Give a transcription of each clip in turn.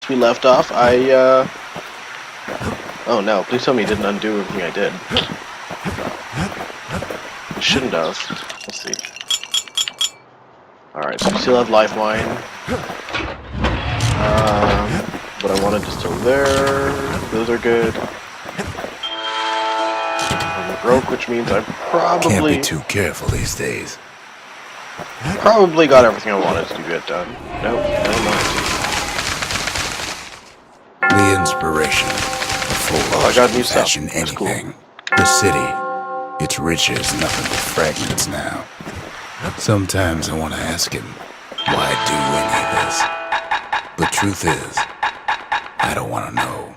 we left off, Oh no, please tell me you didn't undo everything I did. You shouldn't have. Let's see. Alright, so we still have Lifeline. What I wanted is still there. Those are good. I'm broke, which means I probably... Can't be too careful these days. Probably got everything I wanted to get done. Nope, never mind. The inspiration. I got new stuff. Fashion That's cool. anything. The city. Its riches nothing but fragments now. Sometimes I want to ask him, why do any of this? But truth is, I don't want to know.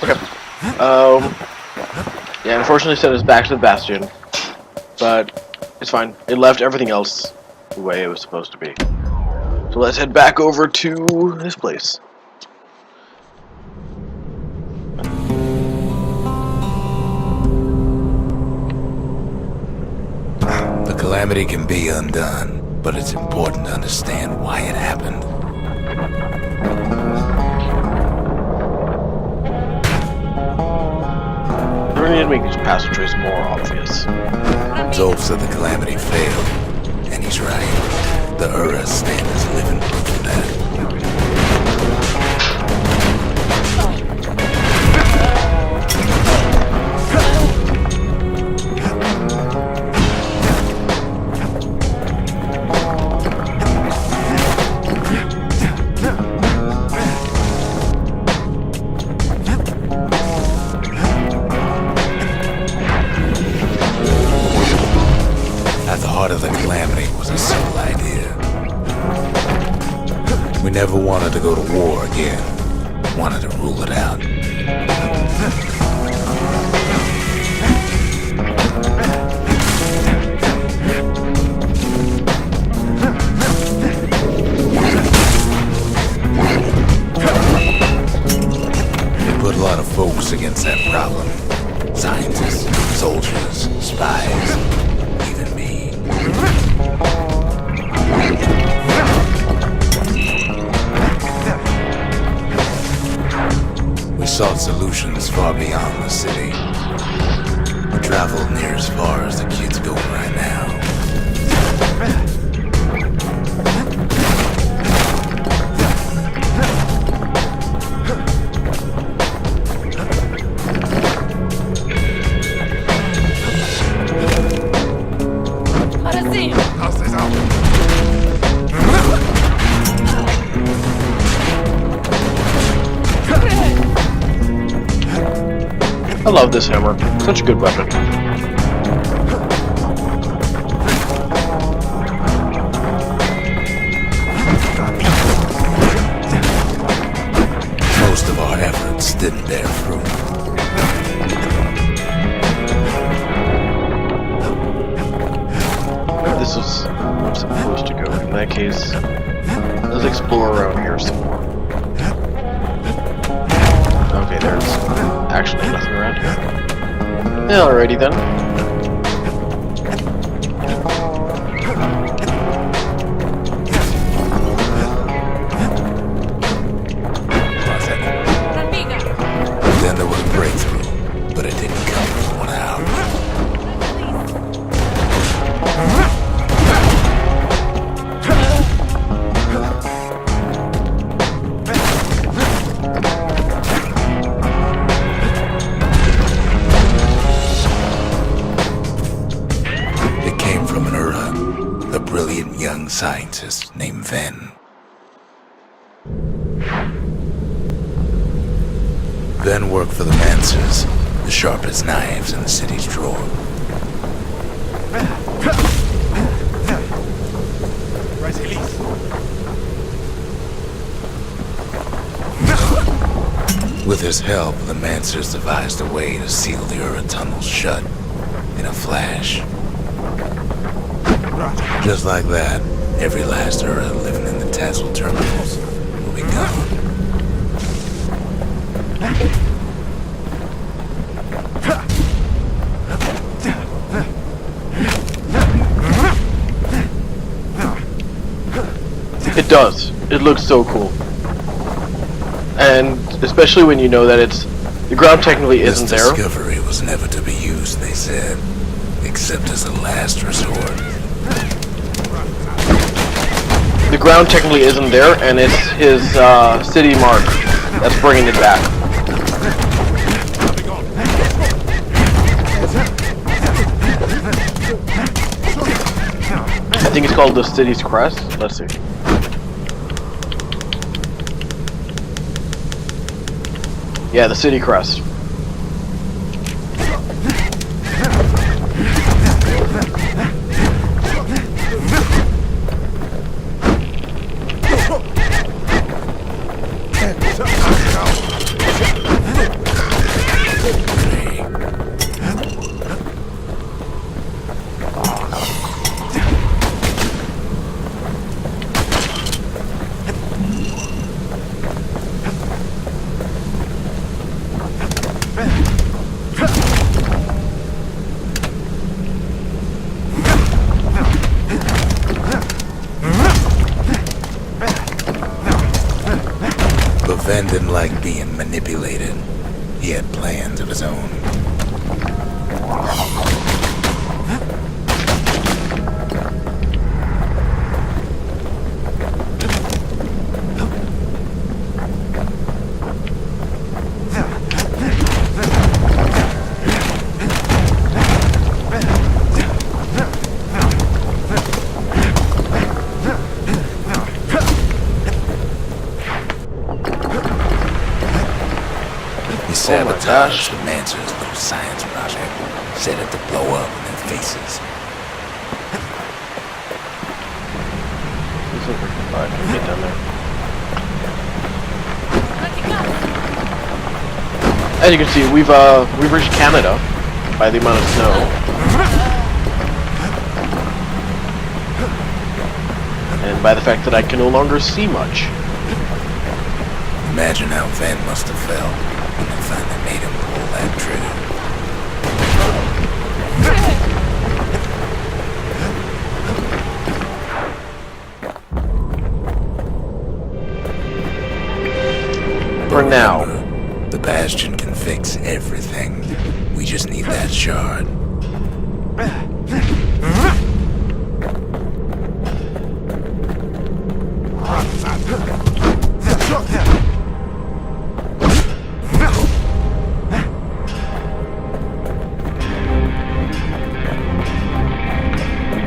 Okay. Yeah, unfortunately sent us back to the Bastion, but it's fine. It left everything else the way it was supposed to be. So let's head back over to this place. The calamity can be undone, but it's important to understand why it happened. We need to make these passageways more obvious. Zolf said the calamity failed, and he's right. The Ura stand as living proof of that. At the heart of the calamity was a simple idea. We never wanted to go to war again. Wanted to rule it out. We put a lot of folks against that problem. Scientists, soldiers, spies. Even me. We sought solutions far beyond the city. We traveled near as far as the kids go right now. I love this hammer. Such a good weapon. Most of our efforts didn't bear fruit. This is where I'm supposed to go. In that case, let's explore around here some more. Okay, there's actually nothing around here. Alrighty then. Then there was a breakthrough, but it didn't come for 1 hour. brilliant young scientist named Ven. Ven worked for the Mancers, the sharpest knives in the city's drawer. With his help, the Mancers devised a way to seal the Ura tunnels shut in a flash. Just like that, every last Ura living in the Tassel terminals will be gone. It does. It looks so cool. And especially when you know that the ground technically isn't there. This discovery was never to be used, they said, except as a last resort. The ground technically isn't there, and it's his city mark that's bringing it back. I think it's called the city's crest. Let's see. Yeah, the city crest. Ven didn't like being manipulated. He had plans of his own. Sabotaged the Mancer's little science project, set it to blow up in their faces. Get down there. As you can see, we've reached Canada by the amount of snow. And by the fact that I can no longer see much. Imagine how Ven must have felt when they finally made him pull that trigger. For now. The Bastion can fix everything. We just need that shard.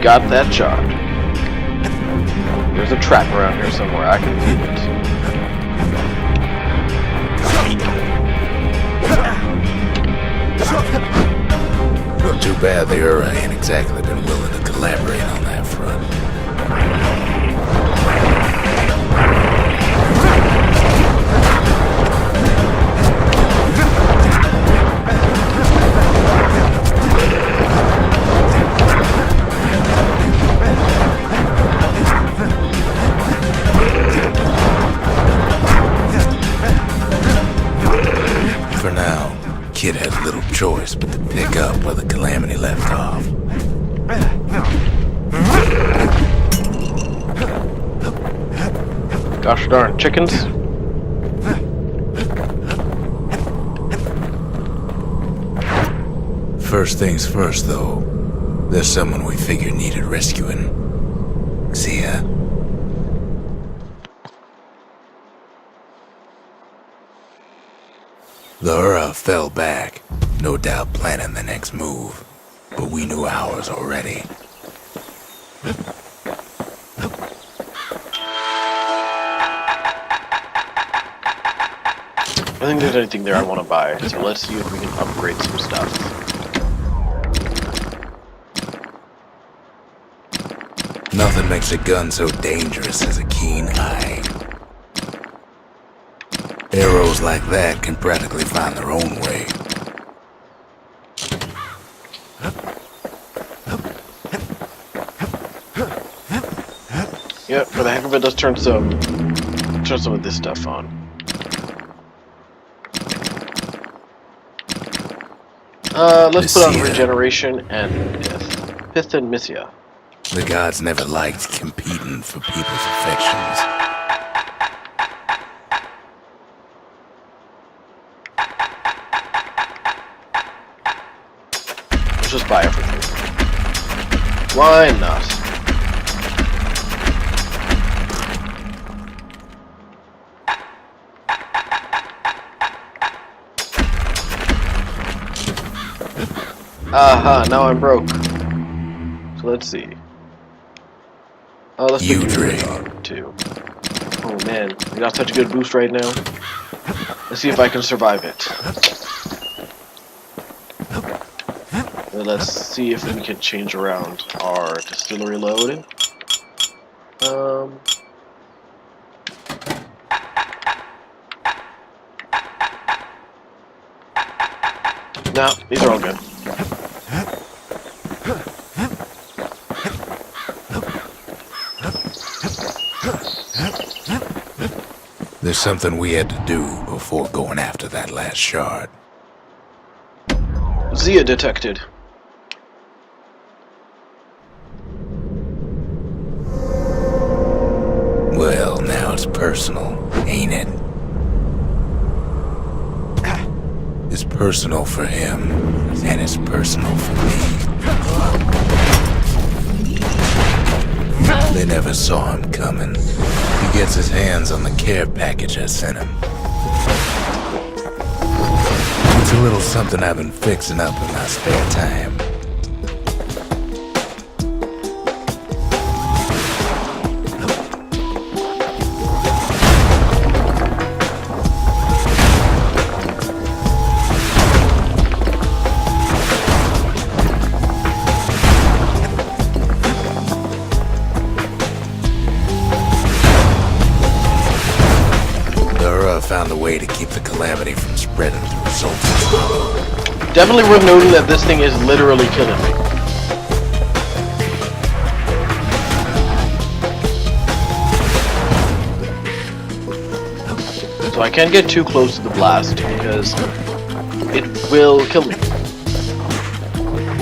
Got that shard. There's a trap around here somewhere. I can feel it. Too bad the Ura ain't exactly been willing to collaborate on that front. For now, Kid had little choice but to pick up where the Calamity left off. Gosh darn chickens. First things first, though. There's someone we figured needed rescuing. Xia. The Ura fell back, no doubt planning the next move, but we knew ours already. think there's anything there I want to buy, so let's see if we can upgrade some stuff. Nothing makes a gun so dangerous as a keen eye. Arrows like that can practically find their own way. Yeah, for the heck of it, let's turn some of this stuff on. Let's put on Mysia. regeneration and death. Pith and Mysia. The gods never liked competing for people's affections. Let's just buy everything. Why not? Aha, now I'm broke. So let's see. Let's You pick drink. too. Oh man, we got such a good boost right now. Let's see if I can survive it. Let's see if we can change around our distillery load. No, these are all good. There's something we had to do before going after that last shard. Zia detected. Well, now it's personal, ain't it? It's personal for him, and it's personal for me. They never saw him coming. He gets his hands on the care package I sent him. It's a little something I've been fixing up in my spare time. Found a way to keep the calamity from spreading to results. Definitely worth noting that this thing is literally killing me. So I can't get too close to the blast because it will kill me.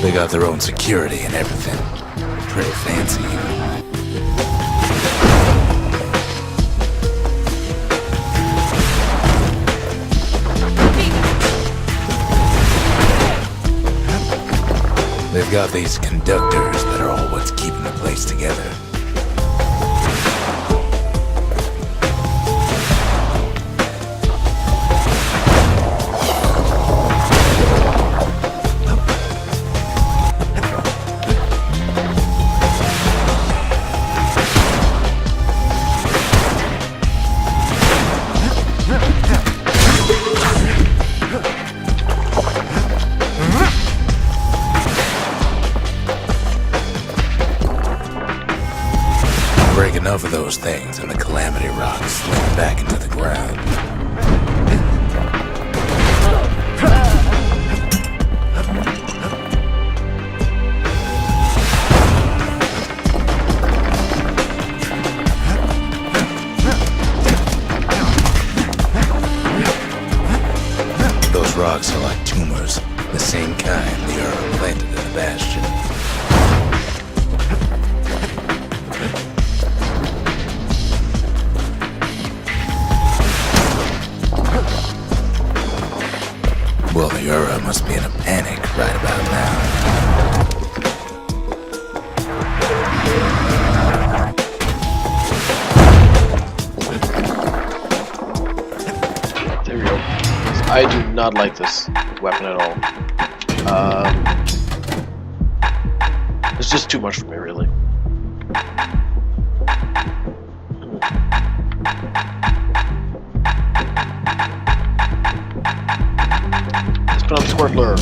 They got their own security and everything. Pretty fancy. They've got these conductors that are all what's keeping the place together. Break enough of those things and the calamity rocks slip back into the ground. Those rocks are like tumors, the same kind the Ur planted in the bastion. Well, the Ura must be in a panic right about now. There we go. I do not like this weapon at all. It's just too much for me, really. Fleur.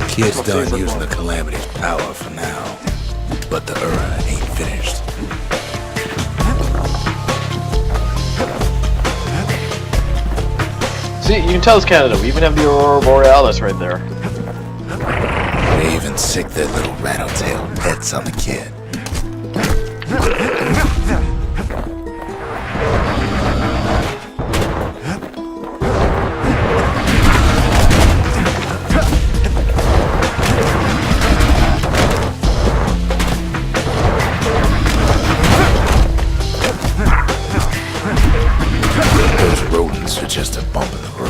Kid's My done favorite using one. the Calamity's power for now, but the Ura ain't finished. See, you can tell it's Canada. We even have the Aurora Borealis right there. They even sick their little rattletail pets on the kid. Those rodents are just a bump in the road.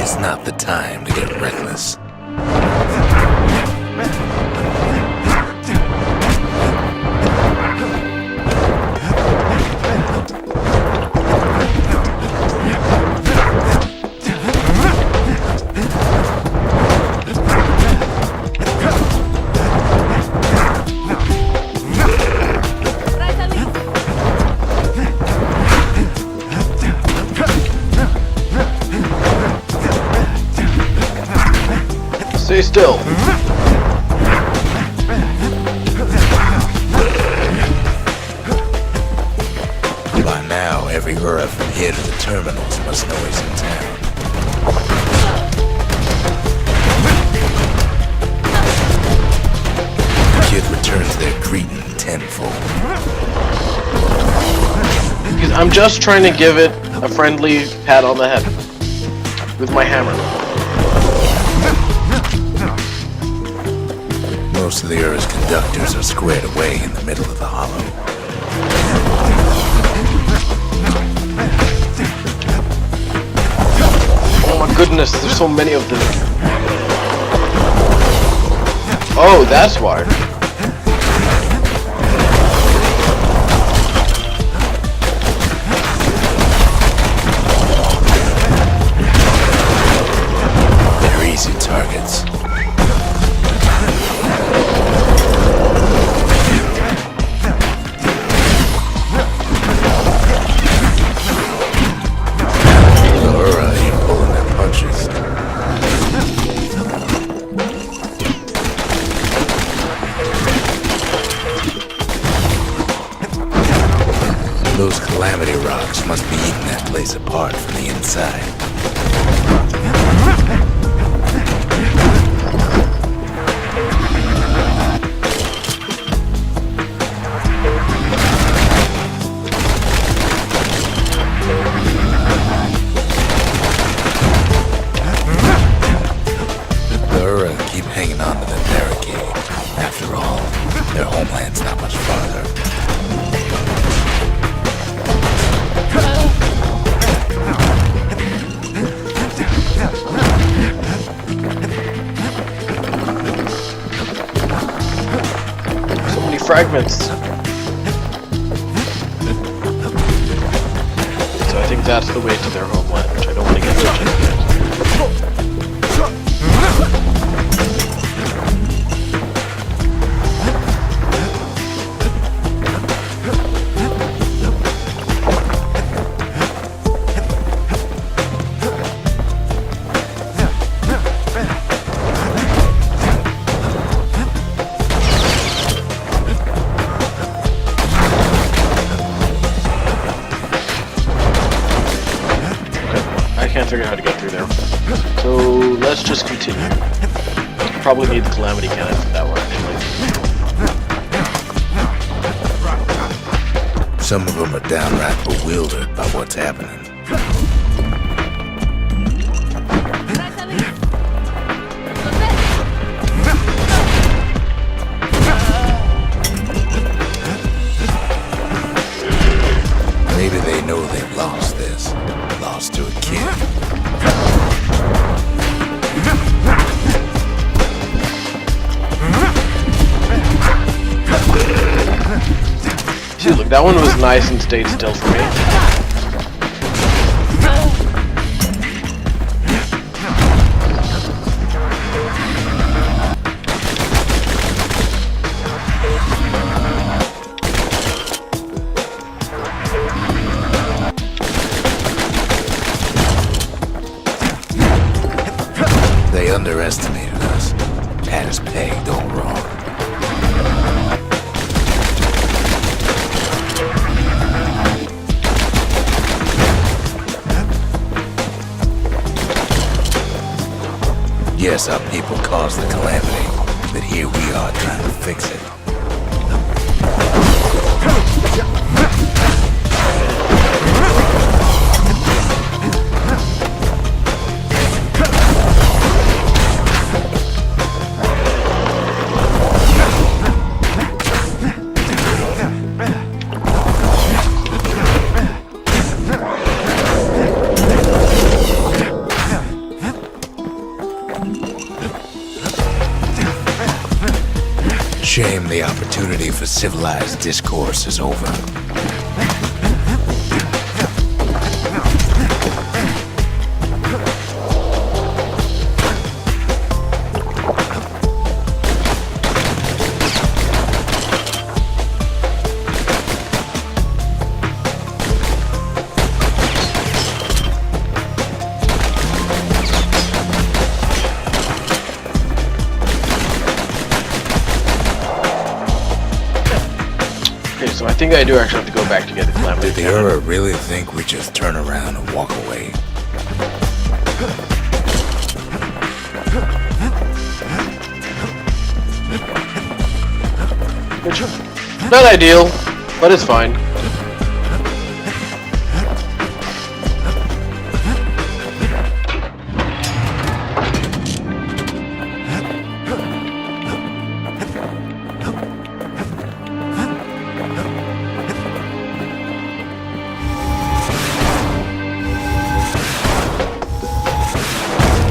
It's not the time to get reckless. Stay still. By now, every Ura from here to the terminals must know he's in town. Kid returns their greeting tenfold. Because I'm just trying to give it a friendly pat on the head with my hammer. Most of the Ura's conductors are squared away in the middle of the hollow. Oh my goodness, there's so many of them. Oh, that's why. They're easy targets. The Ura ain't pulling their punches. Those calamity rocks must be eating that place apart from the inside. The Ura keep hanging on to the barricade. After all, their homeland's not much farther. So many fragments. So I think that's the way to their homeland, which I don't want to get to just yet. I can't figure out how to get through there. So let's just continue. Probably need the Calamity Cannon for that one, actually. Some of them are downright bewildered by what's happening. See, look, that one was nice and stayed still for me. They underestimated us. Had us pegged all wrong. Yes, our people caused the calamity, but here we are trying to fix it. Shame the opportunity for civilized discourse is over. Okay, so I think I do actually have to go back to get the calamity. Did the Ura really think we just turn around and walk away? Not ideal, but it's fine.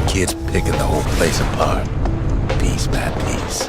Kids picking the whole place apart, piece by piece.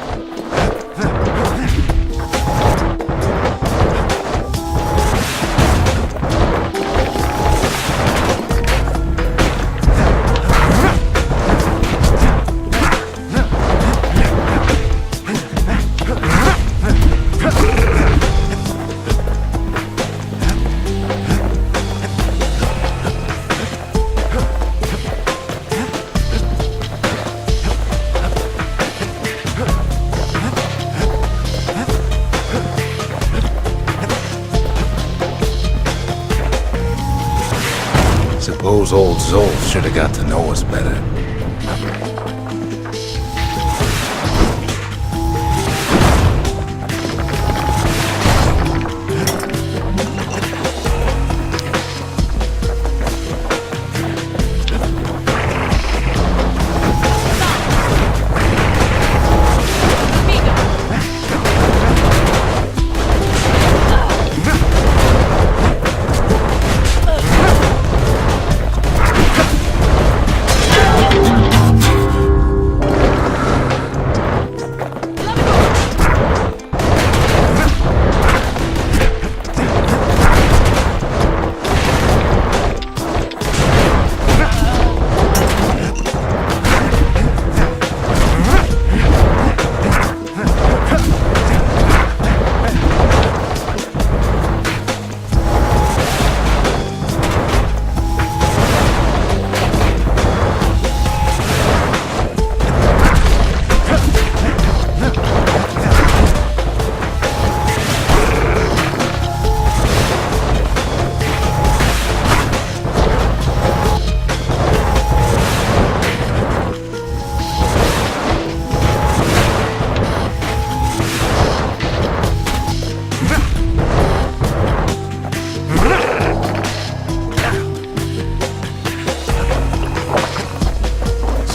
Suppose old Zolf should have got to know us better.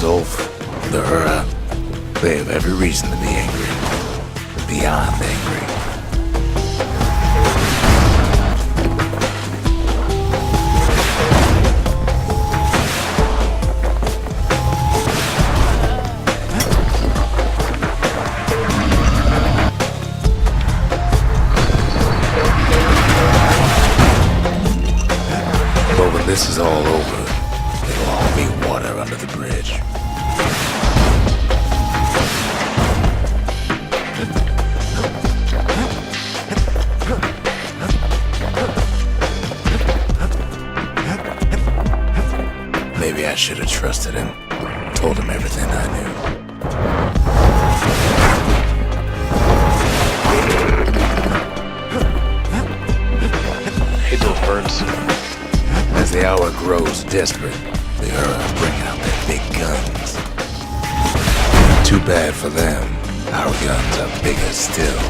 Zolf, the Ura, they have every reason to be angry. Beyond angry. this is all over, it'll all be water under the bridge. Maybe I should have trusted him, told him everything I knew. Hate those birds. As the hour grows desperate, the Ura bring out their big guns. Too bad for them, our guns are bigger still.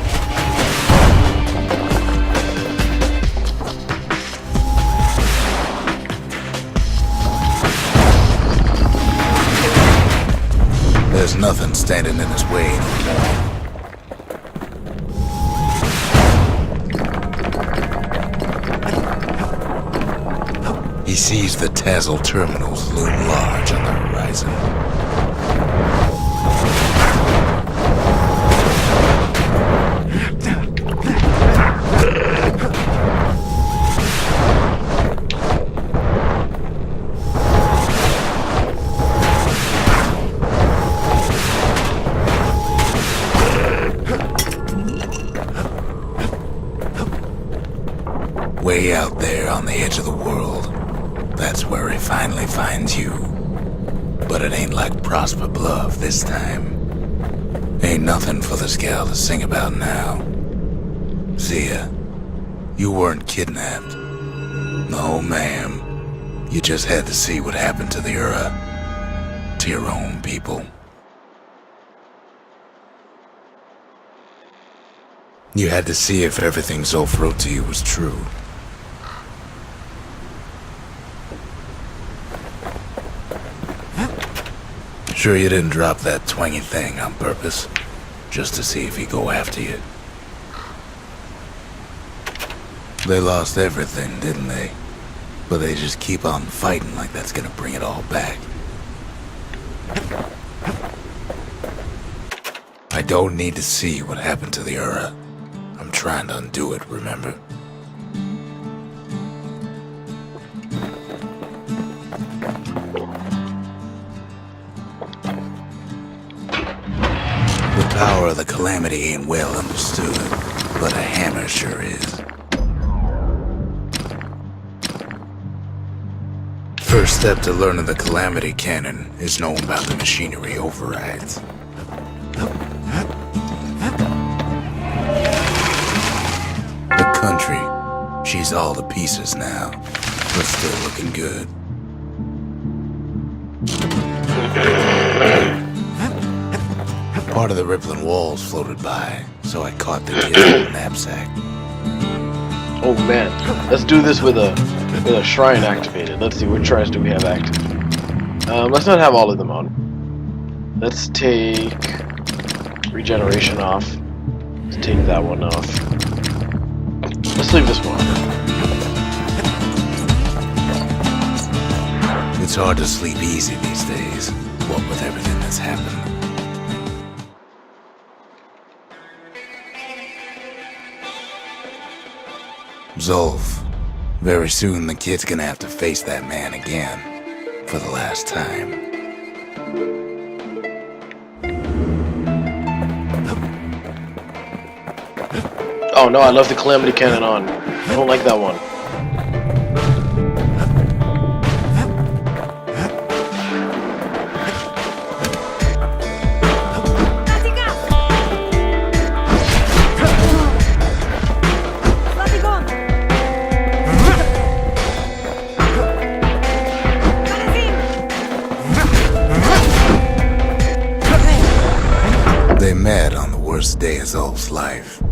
There's nothing standing in his way anymore. He sees the Tazzle terminals loom large on the horizon. Way out there on the edge of the world, that's where he finally finds you. But it ain't like Prosper Bluff this time. Ain't nothing for this gal to sing about now. Zia, you weren't kidnapped. No, ma'am. You just had to see what happened to the Ura. To your own people. You had to see if everything Zulf wrote to you was true. Sure you didn't drop that twangy thing on purpose, just to see if he'd go after you? They lost everything, didn't they? But they just keep on fighting like that's gonna bring it all back. I don't need to see what happened to the Ura. I'm trying to undo it, remember? The power of the Calamity ain't well understood, but a hammer sure is. First step to learning the Calamity Cannon is knowing about the machinery overrides. The country, she's all to pieces now, but still looking good. Part of the rippling walls floated by, so I caught the kid's little knapsack. Oh man, let's do this with a shrine activated. Let's see, which shrines do we have active? Let's not have all of them on. Let's take regeneration off. Let's take that one off. Let's leave this one. It's hard to sleep easy these days, what with everything that's happened. Zulf, very soon the kid's gonna have to face that man again, for the last time. Oh no, I left the Calamity Cannon on. I don't like that one. They met on the worst day of Zulf's life.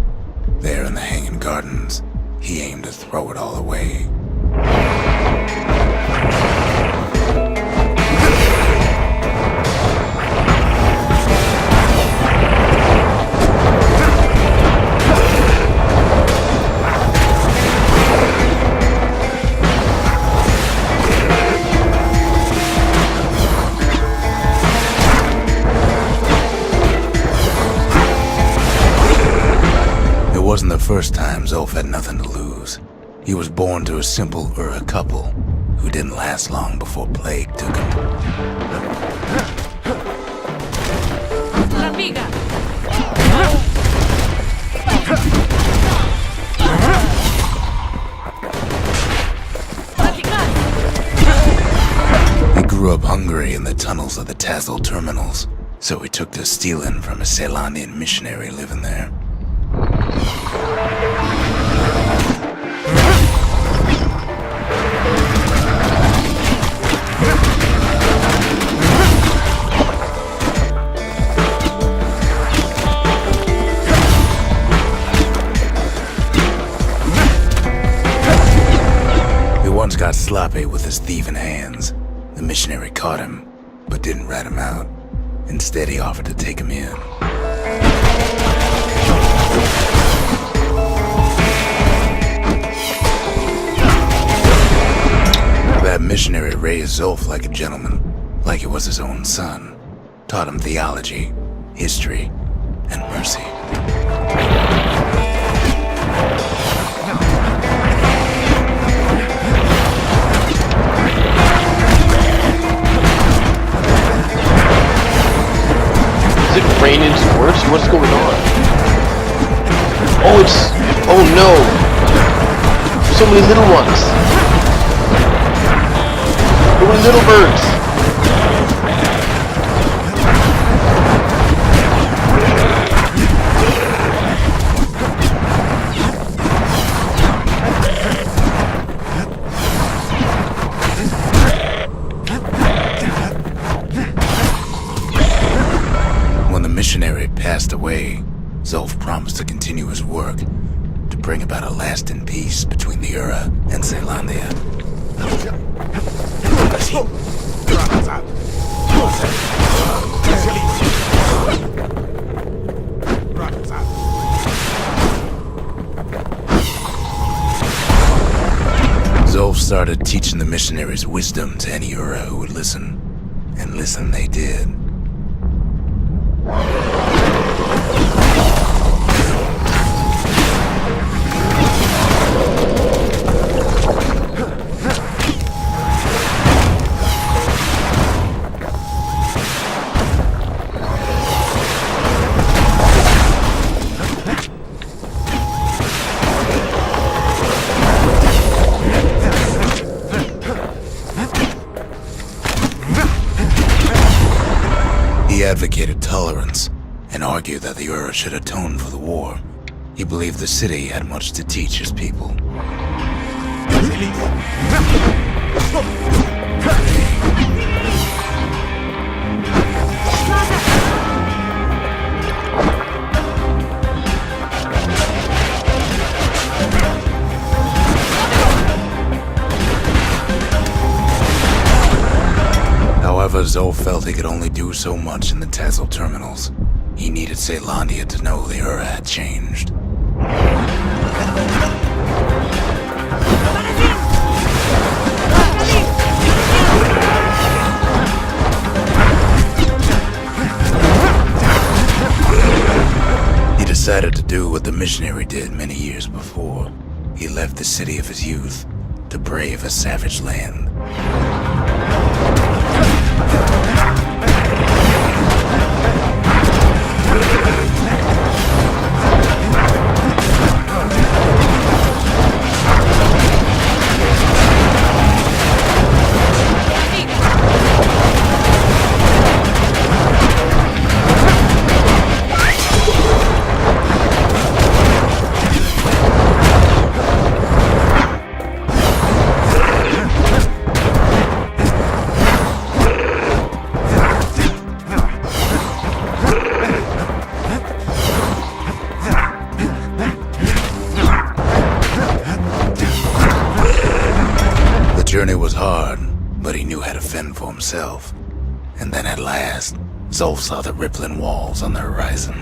There in the Hanging Gardens, he aimed to throw it all away. It wasn't the first time Zulf had nothing to lose. He was born to a simple Ura couple who didn't last long before plague took him. Rapiga! He grew up hungry in the tunnels of the Tassel terminals, so he took to stealing from a Ceylonian missionary living there. He once got sloppy with his thieving hands. The missionary caught him, but didn't rat him out. Instead, he offered to take him in. That missionary raised Zulf like a gentleman, like he was his own son. Taught him theology, history, and mercy. Is it raining swords? What's going on? Oh no! So many little ones! So many little birds! When the missionary passed away, Zulf promised to continue his work, to bring about a lasting peace between the Ura and Ceylondia. Zulf started teaching the missionaries wisdom to any Ura who would listen, and listen they did. He advocated tolerance and argued that the Ura should atone for the war. He believed the city had much to teach his people. However, Zulf felt he could only do so much in the Tassel terminals. He needed Ceylondia to know the Ura had changed. He decided to do what the missionary did many years before. He left the city of his youth to brave a savage land. The journey was hard, but he knew how to fend for himself. And then at last, Zulf saw the rippling walls on the horizon.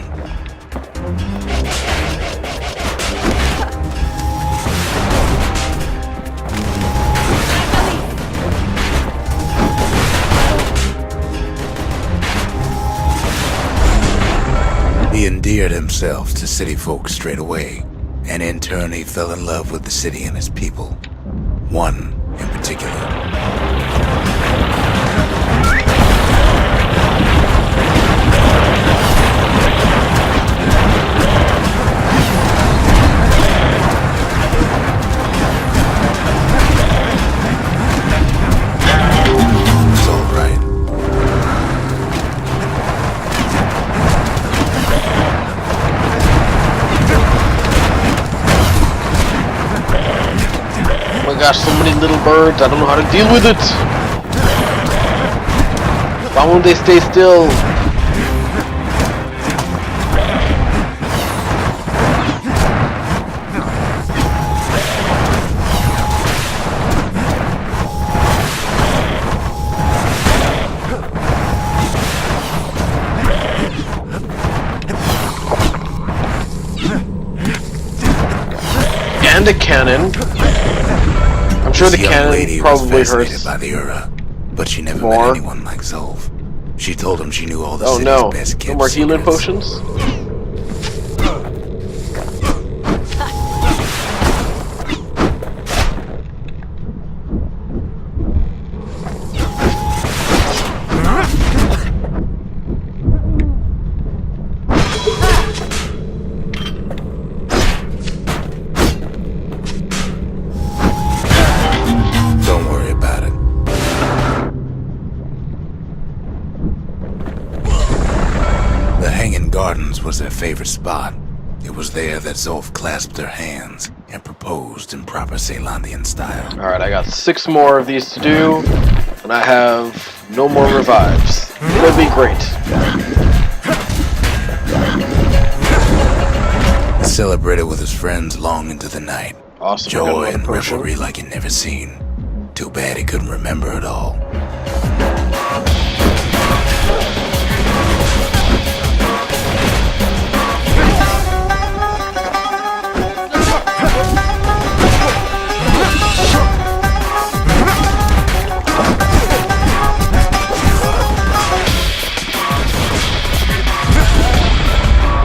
He endeared himself to city folk straight away, and in turn he fell in love with the city and its people. One in particular. It's all right. Oh my gosh, so many little birds. I don't know how to deal with it. Why won't they stay still? And a cannon. I'm sure the This young cannon lady was probably fascinated hurts. by the Ura, but she never more. met anyone like Zolf. She told him she knew all the Oh city's no, best kept no more healing secrets. potions? Don't worry about it. The Hanging Gardens was their favorite spot. It was there that Zolf clasped her hands and proposed in proper Ceylandian style. Alright, I got 6 more of these to do, and I have no more revives. It'll be great. He celebrated with his friends long into the night. Awesome. I got Joy another and potion. revelry like he'd never seen. Too bad he couldn't remember it all.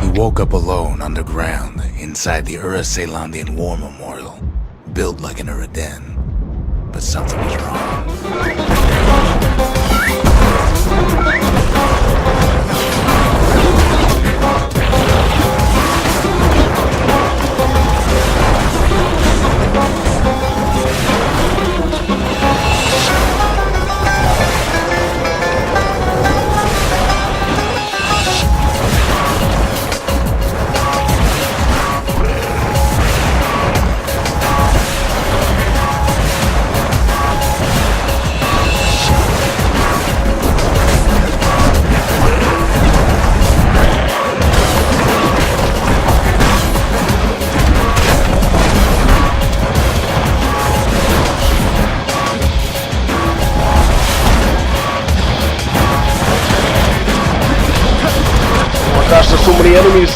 He woke up alone underground inside the Ura Ceylandian War Memorial, built like an Uraden. But something was wrong. Oh gosh, there's so many enemies.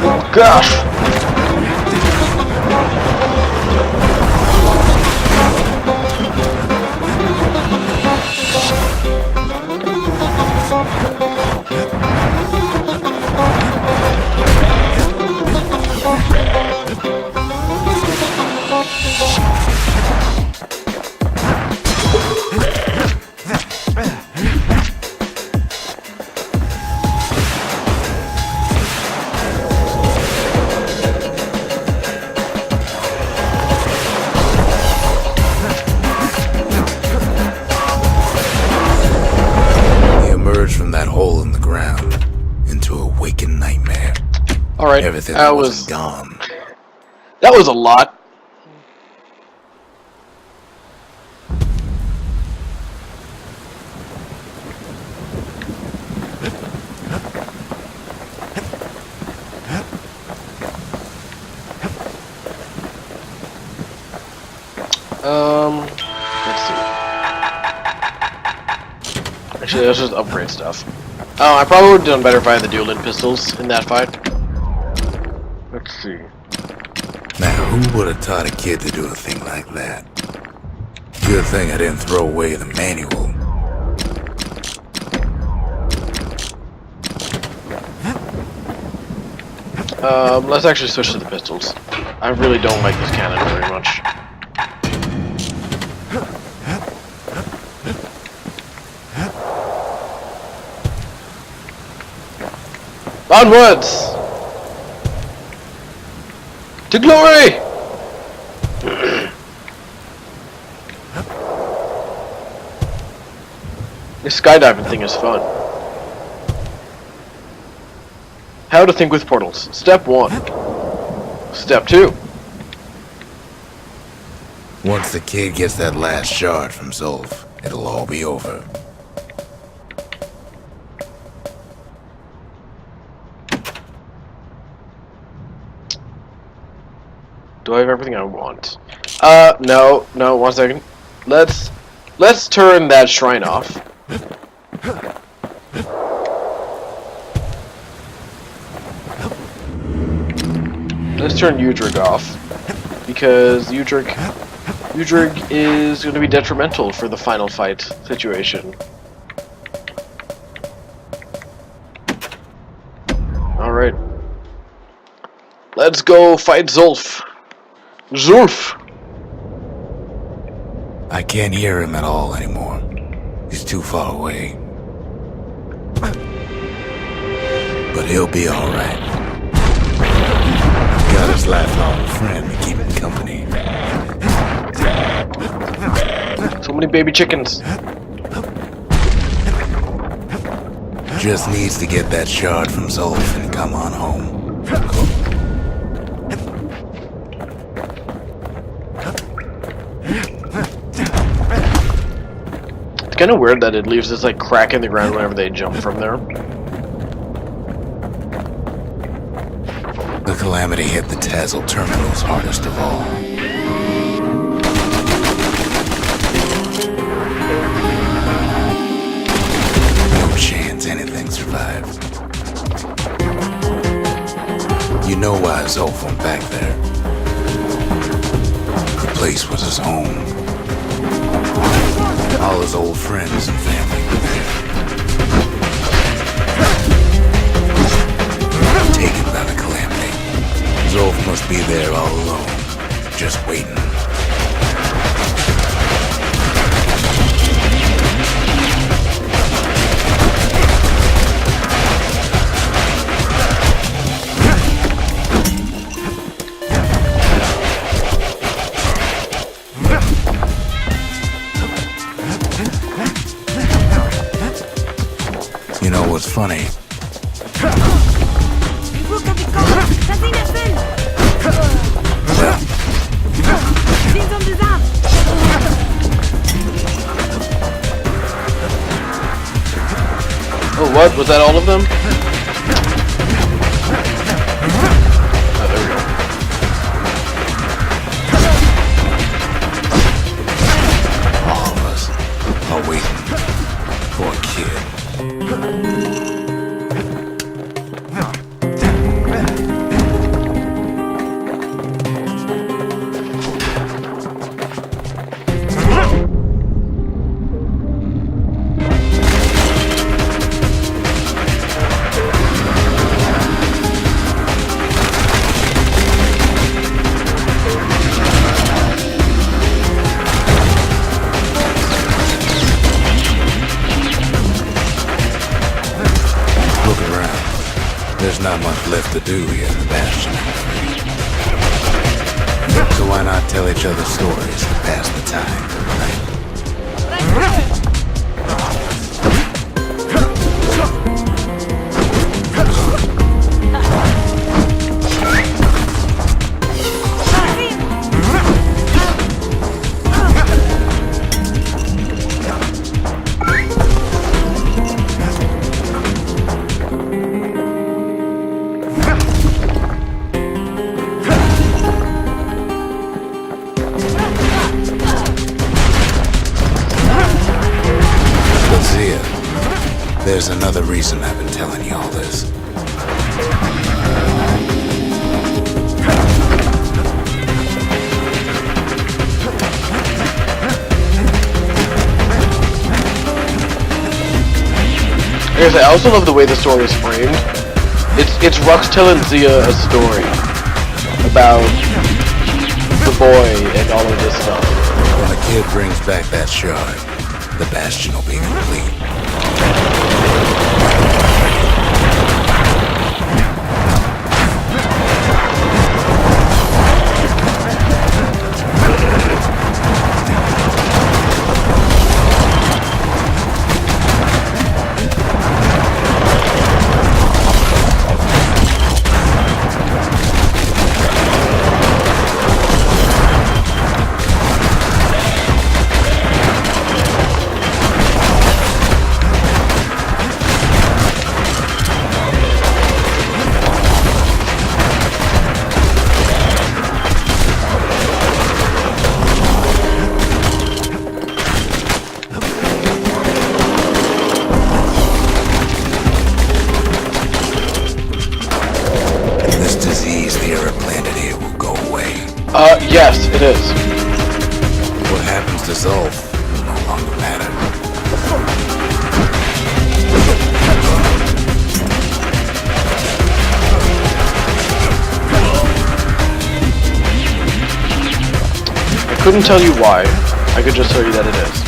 Oh gosh. He emerged from that hole in the ground into a waking nightmare. Alright, Everything that wasn't was gone. that was a lot. Let's see. Actually, let's just upgrade stuff. Oh, I probably would have done better if I had the dual-in pistols in that fight. Let's see. Now, who would have taught a kid to do a thing like that? Good thing I didn't throw away the manual. Let's actually switch to the pistols. I really don't like this cannon very much. Onwards! To glory! This skydiving thing is fun. How to think with portals. Step 1. Step 2. Once the kid gets that last shard from Zulf, it'll all be over. Do I have everything I want? No, 1 second. Let's turn that shrine off. Let's turn Udrig off, because Udrig is going to be detrimental for the final fight situation. Alright. Let's go fight Zulf. Zulf! I can't hear him at all anymore. He's too far away. But he'll be alright. Got his lifelong friend to keep him company. So many baby chickens. Just needs to get that shard from Zulf and come on home. It's kind of weird that it leaves this like crack in the ground whenever they jump from there. The Calamity hit the Tazzle terminals hardest of all. No chance anything survives. You know why Zulf went back there. The place was his home. All his old friends and family were there. Taken by the Calamity. Zulf must be there all alone, just waiting. You know what's funny? Oh, what? Was that all of them? Oh, there we go. All of us are waiting for a kid. There's not much left to do here in the Bastion, I'm afraid. So why not tell each other stories to pass the time, right? There's another reason I've been telling you all this. I also love the way the story is framed. It's Rux telling Zia a story about the boy and all of this stuff. When the kid brings back that shard, the Bastion will be complete. disease the earth planted here will go away. Yes, it is. What happens to Zolf will no longer matter. I couldn't tell you why. I could just tell you that it is.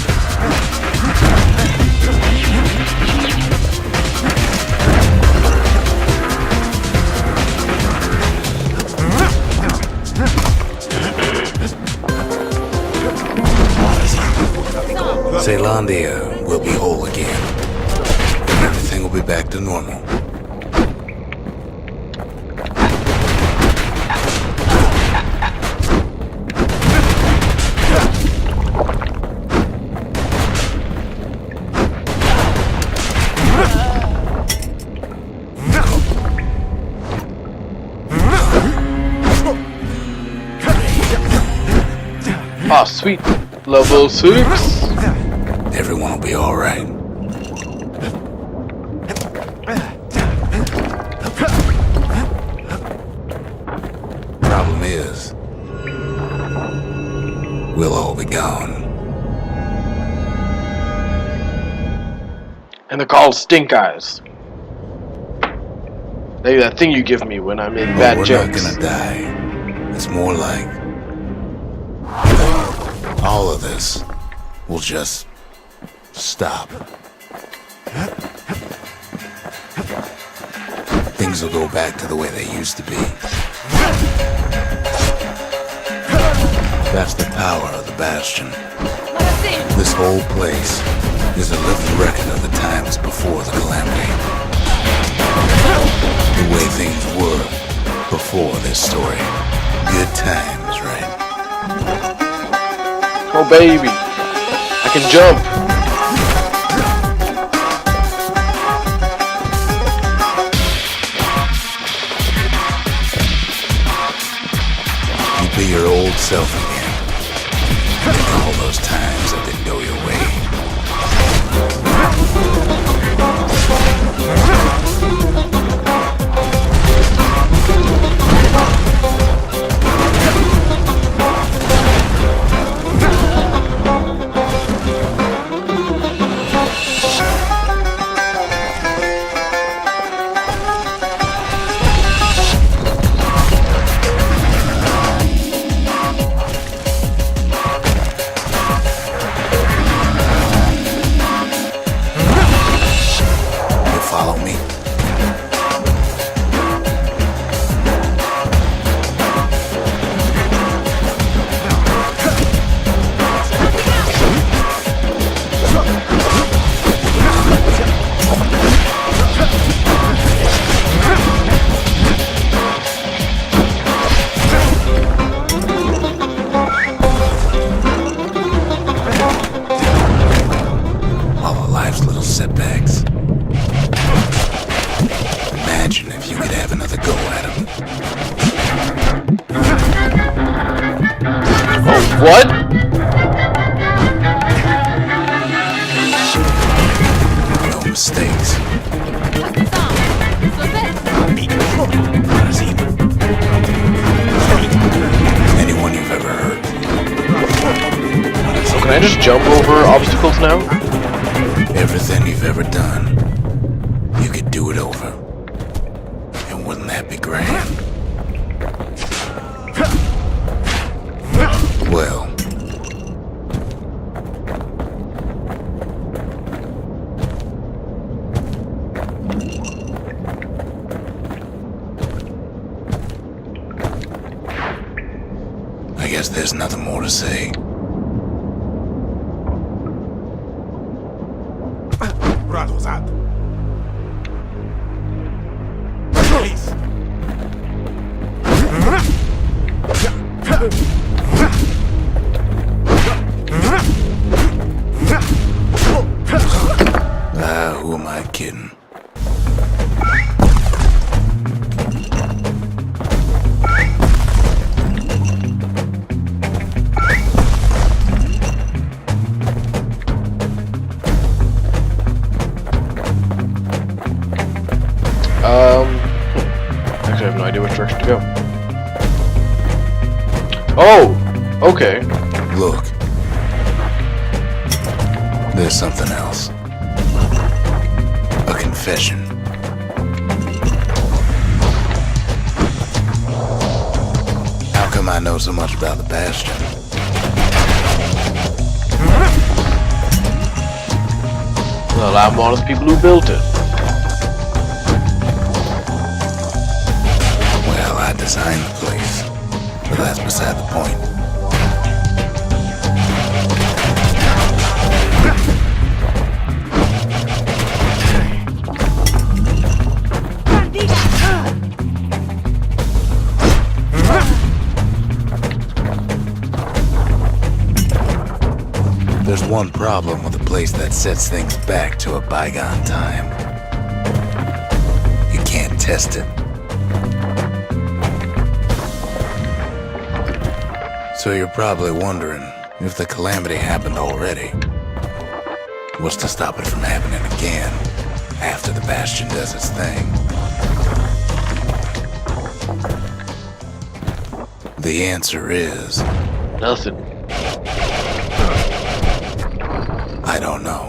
Caelondia will be whole again. Everything will be back to normal. Ah, sweet. Level 6. Everyone will be alright. Problem is, we'll all be gone. And they're called stink eyes. Maybe that thing you give me when I'm in But bad we're jokes. not gonna die. It's more like all of this will just stop. Things will go back to the way they used to be. That's the power of the Bastion. This whole place is a living record of the times before the calamity. The way things were before this story. Good times, right? Oh baby, I can jump. You be your old self again. Think of all those times that didn't go your way. Follow me. All of life's little setbacks. Imagine if you could have another go at him. Oh, what? No mistakes. Anyone you've ever heard. So can I just jump over obstacles now? Everything you've ever done, you could do it over. And wouldn't that be grand? Well, I guess there's nothing more to say. Radosat. Please. Who am I kidding? Actually, I have no idea which direction Go. Oh! Okay. Look. There's something else. A confession. How come I know so much about the Bastion? Well, I'm one of the people who built it. Well, I designed the place. But that's beside the point. There's one problem with a place that sets things back to a bygone time. You can't test it. So you're probably wondering if the calamity happened already. What's to stop it from happening again after the Bastion does its thing? The answer is... Nothing. I don't know.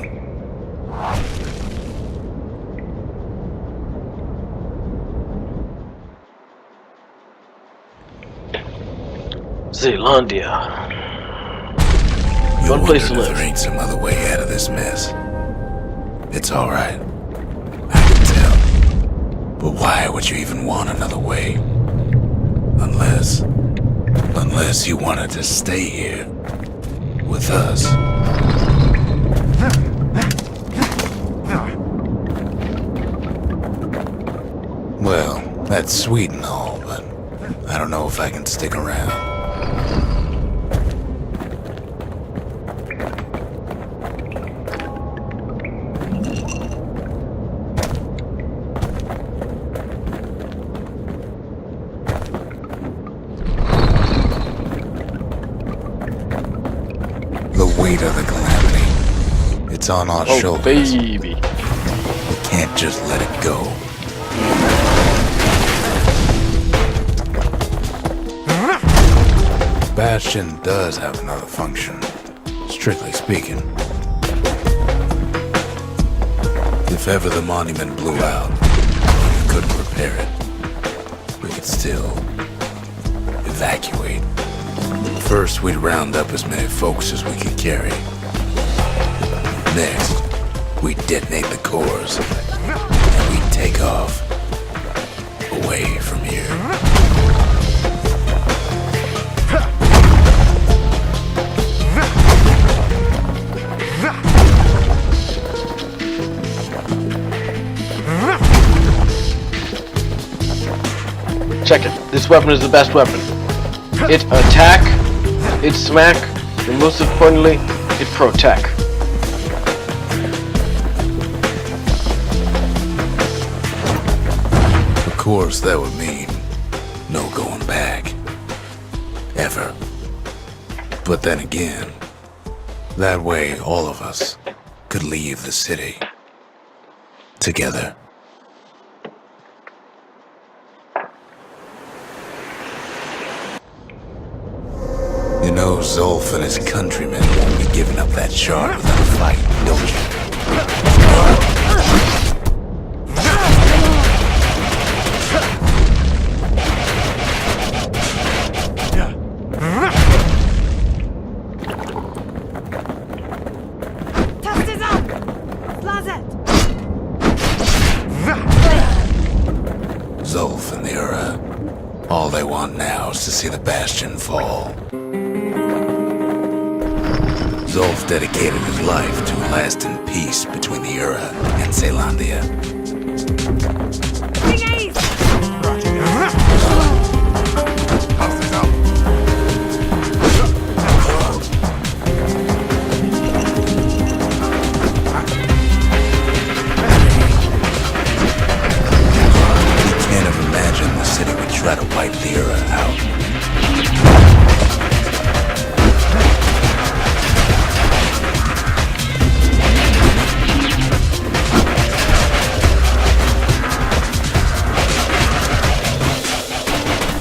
Zealandia. You're One place to wondering if live. there ain't some other way out of this mess. It's alright. I can tell. But why would you even want another way? Unless you wanted to stay here with us. Well, that's sweet and all, but I don't know if I can stick around. The weight of the calamity. It's on our Oh, shoulders. baby. We can't just let it go. Bastion does have another function, strictly speaking. If ever the monument blew out, we couldn't repair it. We could still evacuate. First, we'd round up as many folks as we could carry. Next, we'd detonate the cores, and we'd take off away from here. Check it. This weapon is the best weapon. It attack, it smack, and most importantly, it protect. Of course, that would mean no going back. Ever. But then again, that way all of us could leave the city. Together. You know Zulf and his countrymen won't be giving up that shard without a fight, don't you? Zulf and the Ura. All they want now is to see the Bastion fall. Zulf dedicated his life to a lasting peace between the Ura and Zealandia. You can't have imagined the city would try to wipe the Ura out.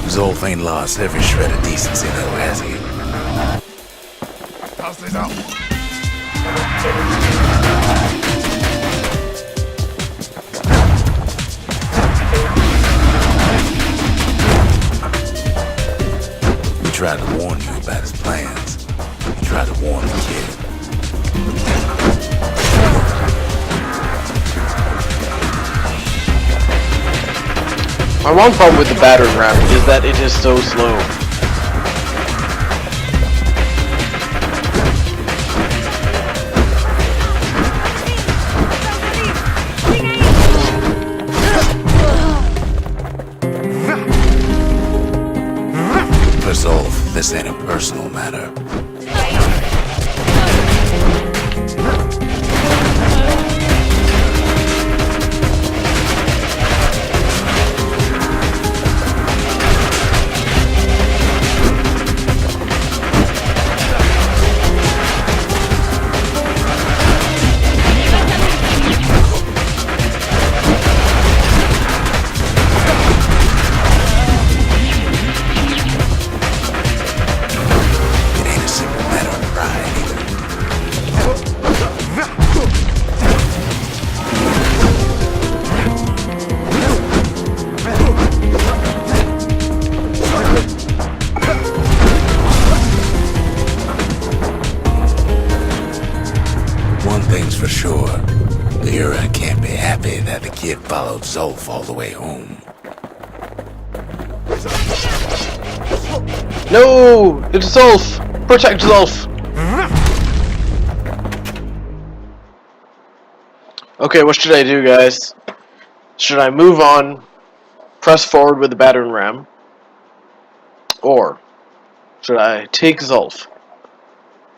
Zolf ain't lost every shred of decency though, has he? Pass this out. He tried to warn you about his plans. He tried to warn the kid. My one problem with the battering ram is that it is so slow. For Zolf, this ain't a personal matter. One thing's for sure, Lyra can't be happy that the kid followed Zolf all the way home. No! It's Zolf! Protect Zolf! Okay, what should I do, guys? Should I move on, press forward with the battering ram? Or should I take Zolf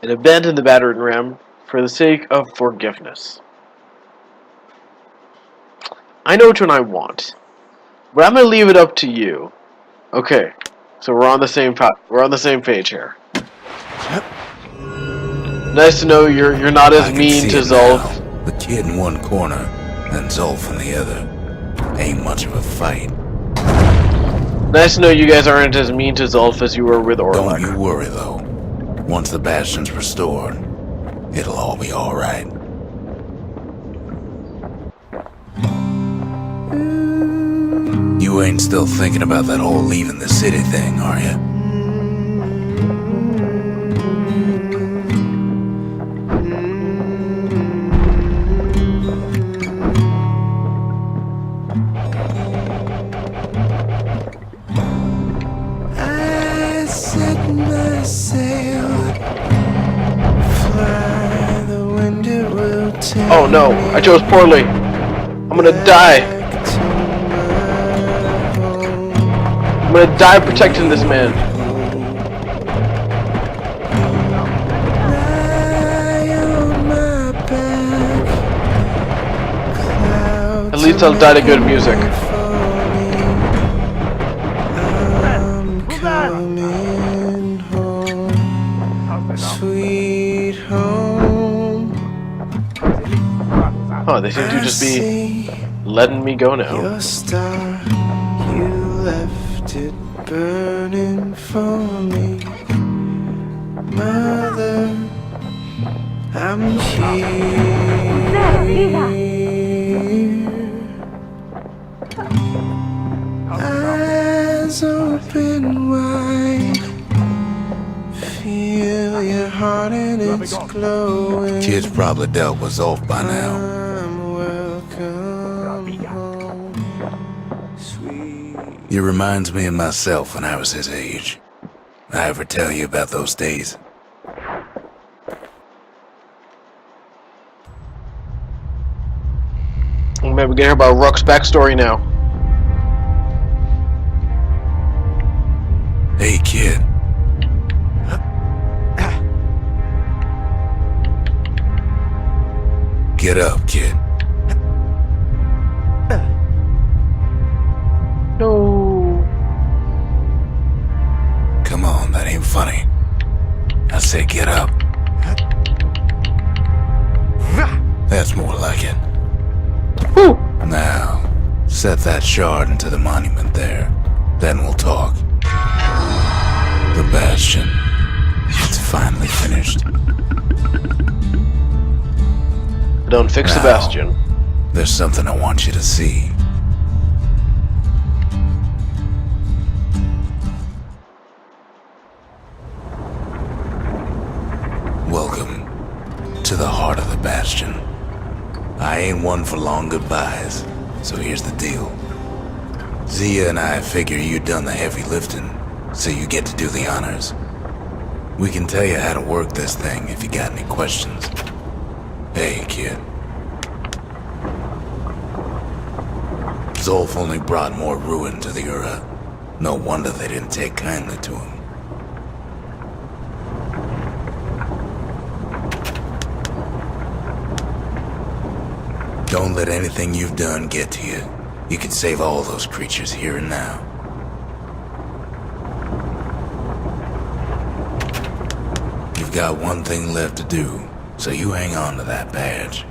and abandon the battering ram for the sake of forgiveness? I know which one I want, but I'm gonna leave it up to you. Okay, so we're on the same page here. Nice to know you're not as mean to Zolf. Now. The kid in one corner and Zolf in the other. Ain't much of a fight. Nice to know you guys aren't as mean to Zolf as you were with Orlok. Don't you worry though. Once the bastion's restored, it'll all be alright. You ain't still thinking about that whole leaving the city thing, are you? I set my sail, fly, the wind it will take. Oh no, I chose poorly. I'm gonna die. I'm gonna die protecting this man. At least I'll die to good music. Coming home, sweet home. Oh, they seem to just be letting me go now. Your star, you left it burning for me. Mother, I'm here. Eyes open wide, feel your heart and it's glowing. Kid's probably dealt with Zolf by now. I'm welcome home, sweet. It reminds me of myself when I was his age. I ever tell you about those days? Maybe we can hear about Rook's backstory now. Hey, kid. Get up, kid. No. Come on, that ain't funny. I say get up. That's more like it. Whew. Now, set that shard into the monument there. Then we'll talk. The Bastion. It's finally finished. Don't fix the Now. Bastion. There's something I want you to see. Welcome to the heart of the Bastion. I ain't one for long goodbyes, so here's the deal. Zia and I figure you done the heavy lifting, so you get to do the honors. We can tell you how to work this thing if you got any questions. Hey, kid. Zolf only brought more ruin to the Ura. No wonder they didn't take kindly to him. Don't let anything you've done get to you. You can save all those creatures here and now. You've got one thing left to do, so you hang on to that badge.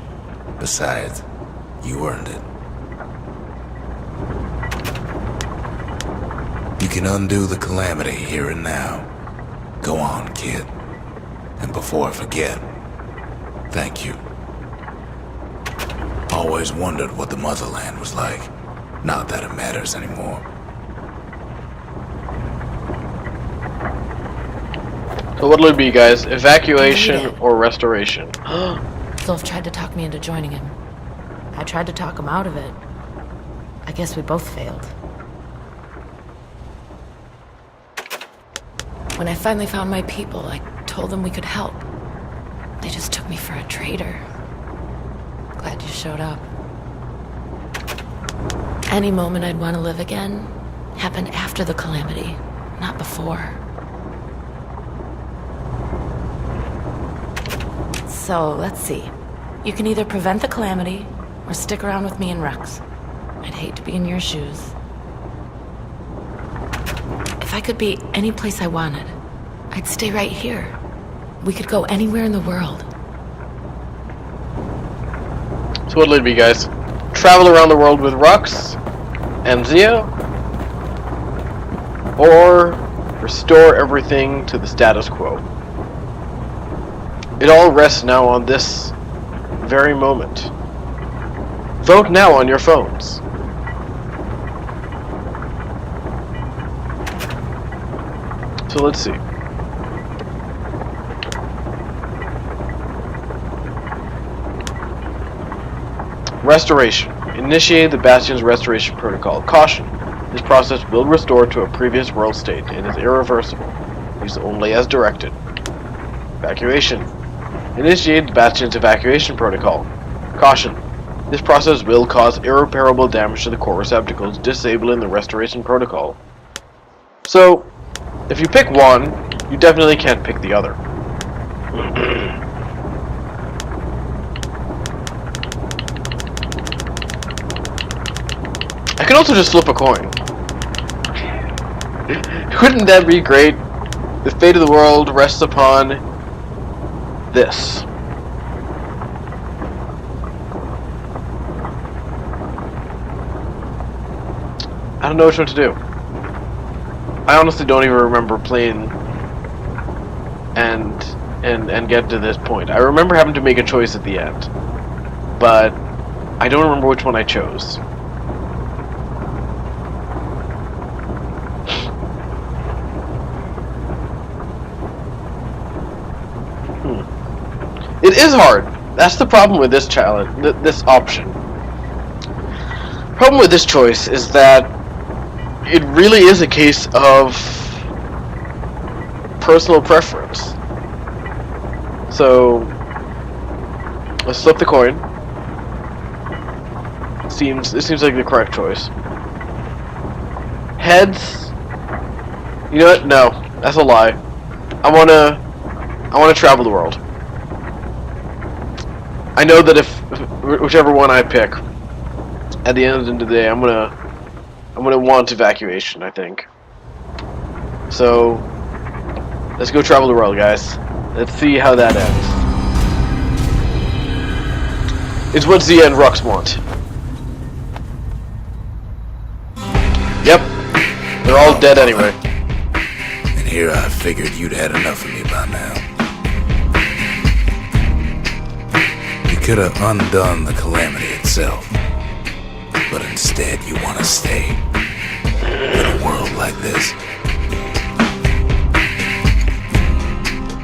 Besides, you earned it. You can undo the calamity here and now. Go on, kid. And before I forget, thank you. Always wondered what the motherland was like. Not that it matters anymore. So what'll it be, guys? Evacuation or restoration? Zolf tried to talk me into joining him. I tried to talk him out of it. I guess we both failed. When I finally found my people, I told them we could help. They just took me for a traitor. Glad you showed up. Any moment I'd want to live again happened after the calamity, not before. So, let's see. You can either prevent the calamity, or stick around with me and Rex. I'd hate to be in your shoes. If I could be any place I wanted, I'd stay right here. We could go anywhere in the world. So what'll it be, guys? Travel around the world with Rux and Zia? Or restore everything to the status quo? It all rests now on this very moment. Vote now on your phones. So let's see. Restoration. Initiate the Bastion's restoration protocol. Caution. This process will restore to a previous world state. It is irreversible. Use only as directed. Evacuation. Initiate the Bastion's evacuation protocol. Caution. This process will cause irreparable damage to the core receptacles, disabling the restoration protocol. So, if you pick one, you definitely can't pick the other. I can also just flip a coin. Wouldn't that be great? The fate of the world rests upon this. I don't know which one to do. I honestly don't even remember playing and get to this point. I remember having to make a choice at the end, but I don't remember which one I chose. It is hard. That's the problem with this challenge, this option. Problem with this choice is that it really is a case of personal preference. So let's flip the coin. It seems like the correct choice. Heads. You know what? No, that's a lie. I wanna travel the world. I know that if whichever one I pick, at the end of the day, I'm gonna want evacuation, I think. So let's go travel the world, guys. Let's see how that ends. It's what Zia and Rux want. Yep, they're all dead anyway. And here I figured you'd had enough of me by now. You could have undone the calamity itself, but instead you want to stay in a world like this.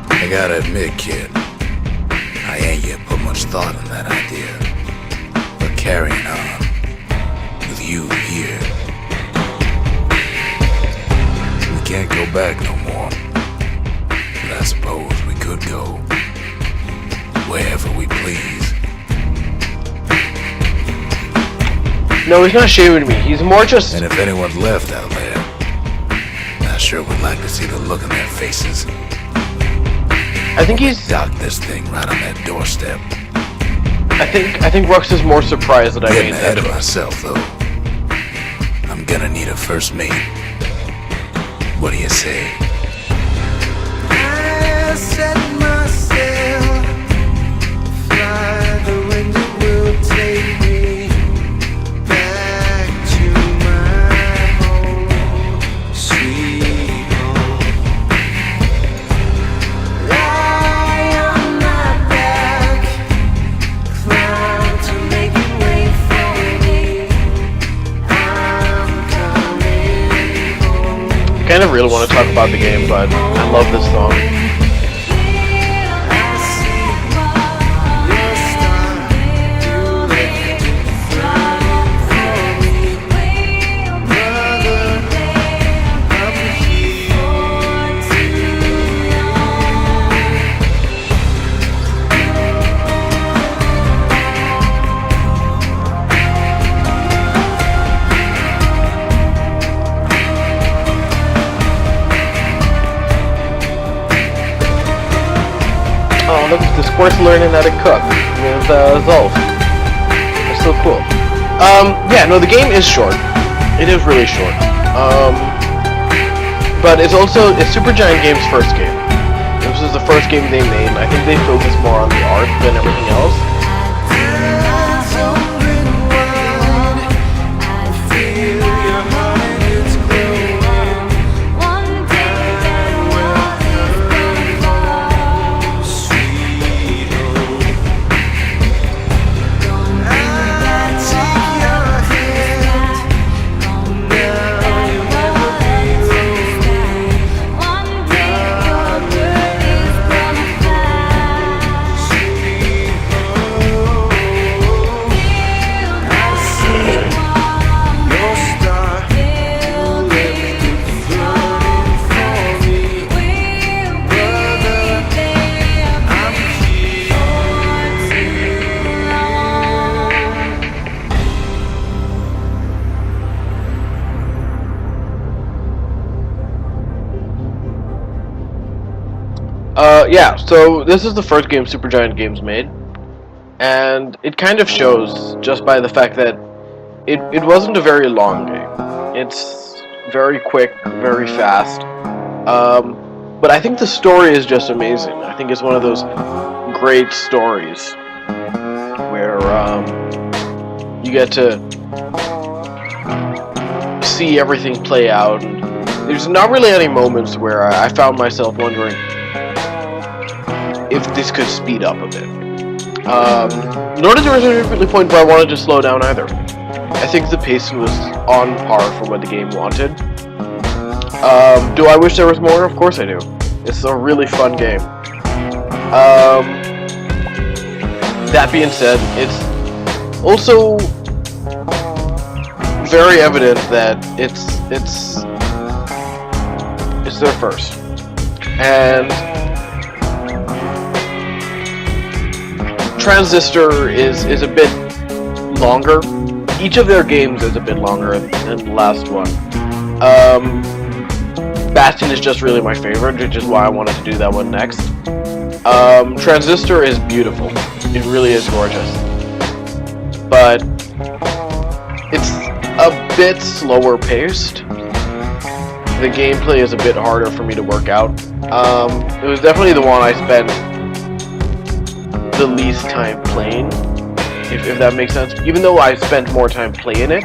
I gotta admit, kid, I ain't yet put much thought in that idea. But carrying on with you here, we can't go back no more. But I suppose we could go wherever we please. No, he's not shaming me. He's more just... And if anyone's left out there, I sure would like to see the look in their faces. I think he's... Dock this thing right on that doorstep. I think Rux is more surprised that I Getting made ahead that of choice. myself, though. I'm gonna need a first mate. What do you say? I set myself, fly the wind that will take me back to my home, sweet home. Lie on my back, climb to make it wait for me. I'm coming home. I kind of really want to talk about the game, but I love this song. Oh, look, the Squirt's learning how to cook with Zolf. It's so cool. Yeah, no, the game is short. It is really short. But it's Supergiant Games' first game. This was the first game they made, and I think they focus more on the art than everything else. Eyes open wide, I feel your heart is glowing. Sweet home. I take your hand, now you'll never be sweet home. I see your star, everything floating for me. Brother, I'm here. Yeah, so this is the first game Supergiant Games made, and it kind of shows just by the fact that it wasn't a very long game. It's very quick, very fast, but I think the story is just amazing. I think it's one of those great stories where you get to see everything play out, and there's not really any moments where I found myself wondering if this could speed up a bit. Nor did there was any point where I wanted to slow down either. I think the pacing was on par for what the game wanted. Do I wish there was more? Of course I do. It's a really fun game. That being said, it's also very evident that it's their first. And Transistor is a bit longer. Each of their games is a bit longer than the last one. Bastion is just really my favorite, which is why I wanted to do that one next. Transistor is beautiful. It really is gorgeous. But it's a bit slower paced. The gameplay is a bit harder for me to work out. It was definitely the one I spent the least time playing, if that makes sense. Even though I spent more time playing it,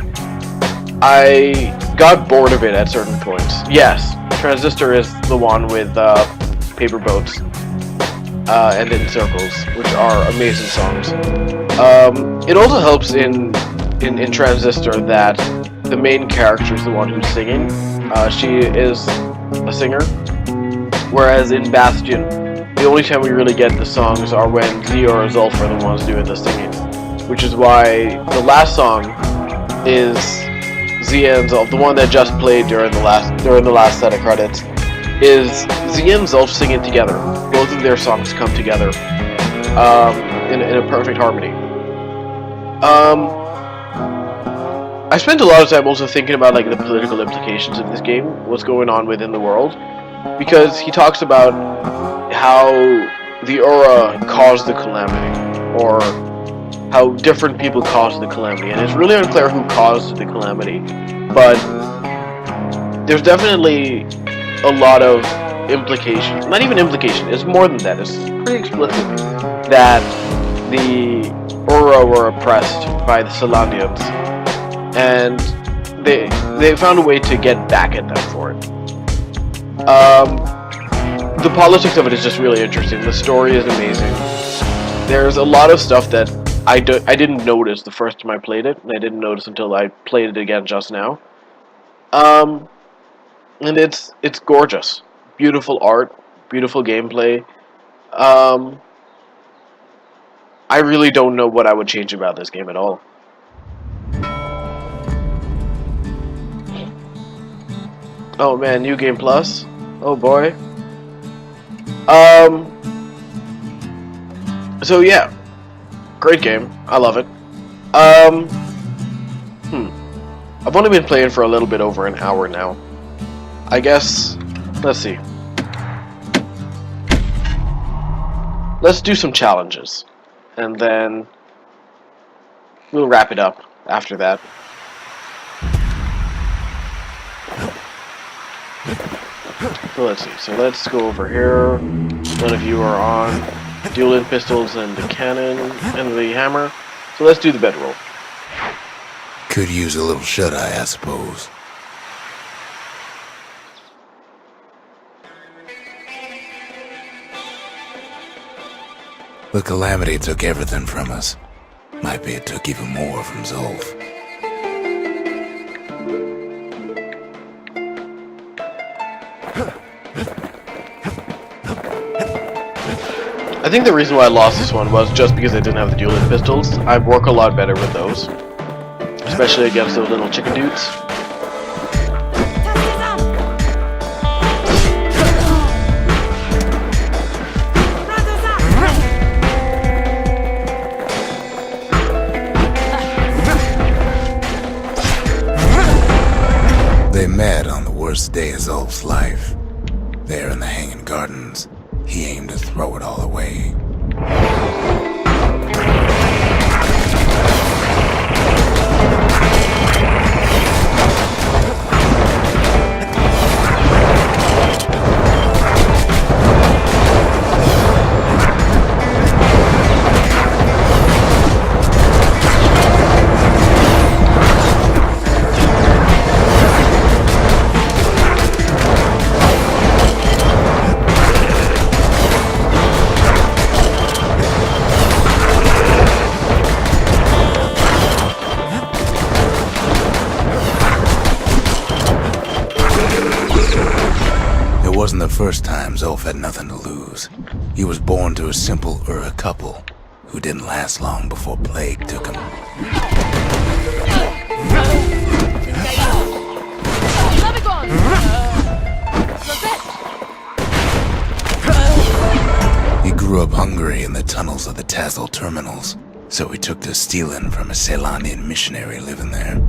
I got bored of it at certain points. Yes, Transistor is the one with Paper Boats and In Circles, which are amazing songs. It also helps in Transistor that the main character is the one who's singing. She is a singer, whereas in Bastion, the only time we really get the songs are when Zia or Zulf are the ones doing the singing, which is why the last song is Zia and Zulf. The one that just played during the last set of credits is Zia and Zulf singing together. Both of their songs come together in a perfect harmony. I spent a lot of time also thinking about like the political implications of this game, what's going on within the world, because he talks about how the Aura caused the calamity, or how different people caused the calamity, and it's really unclear who caused the calamity, but there's definitely a lot of implication, not even implication, it's more than that, it's pretty explicit, that the Aura were oppressed by the Solandians, and they found a way to get back at them for it. The politics of it is just really interesting. The story is amazing. There's a lot of stuff that I didn't notice the first time I played it, and I didn't notice until I played it again just now. And it's gorgeous. Beautiful art, beautiful gameplay. I really don't know what I would change about this game at all. Oh man, New Game Plus. Oh boy. So yeah, great game. I love it. I've only been playing for a little bit over an hour now. I guess, let's see. Let's do some challenges, and then we'll wrap it up after that. So let's see. So let's go over here. None of you are on dueling pistols and the cannon and the hammer. So let's do the bedroll. Could use a little shut-eye, I suppose. The Calamity took everything from us. Might be it took even more from Zulf. I think the reason why I lost this one was just because I didn't have the dueling pistols. I work a lot better with those, especially against those little chicken dudes. They met on the worst day of Zulf's life. There in the Hanging Gardens, he aimed to throw it all away. It wasn't the first time Zulf had nothing to lose. He was born to a simple Ura couple who didn't last long before plague took him. He grew up hungry in the tunnels of the Tassel terminals, so he took to stealing from a Ceylonian missionary living there.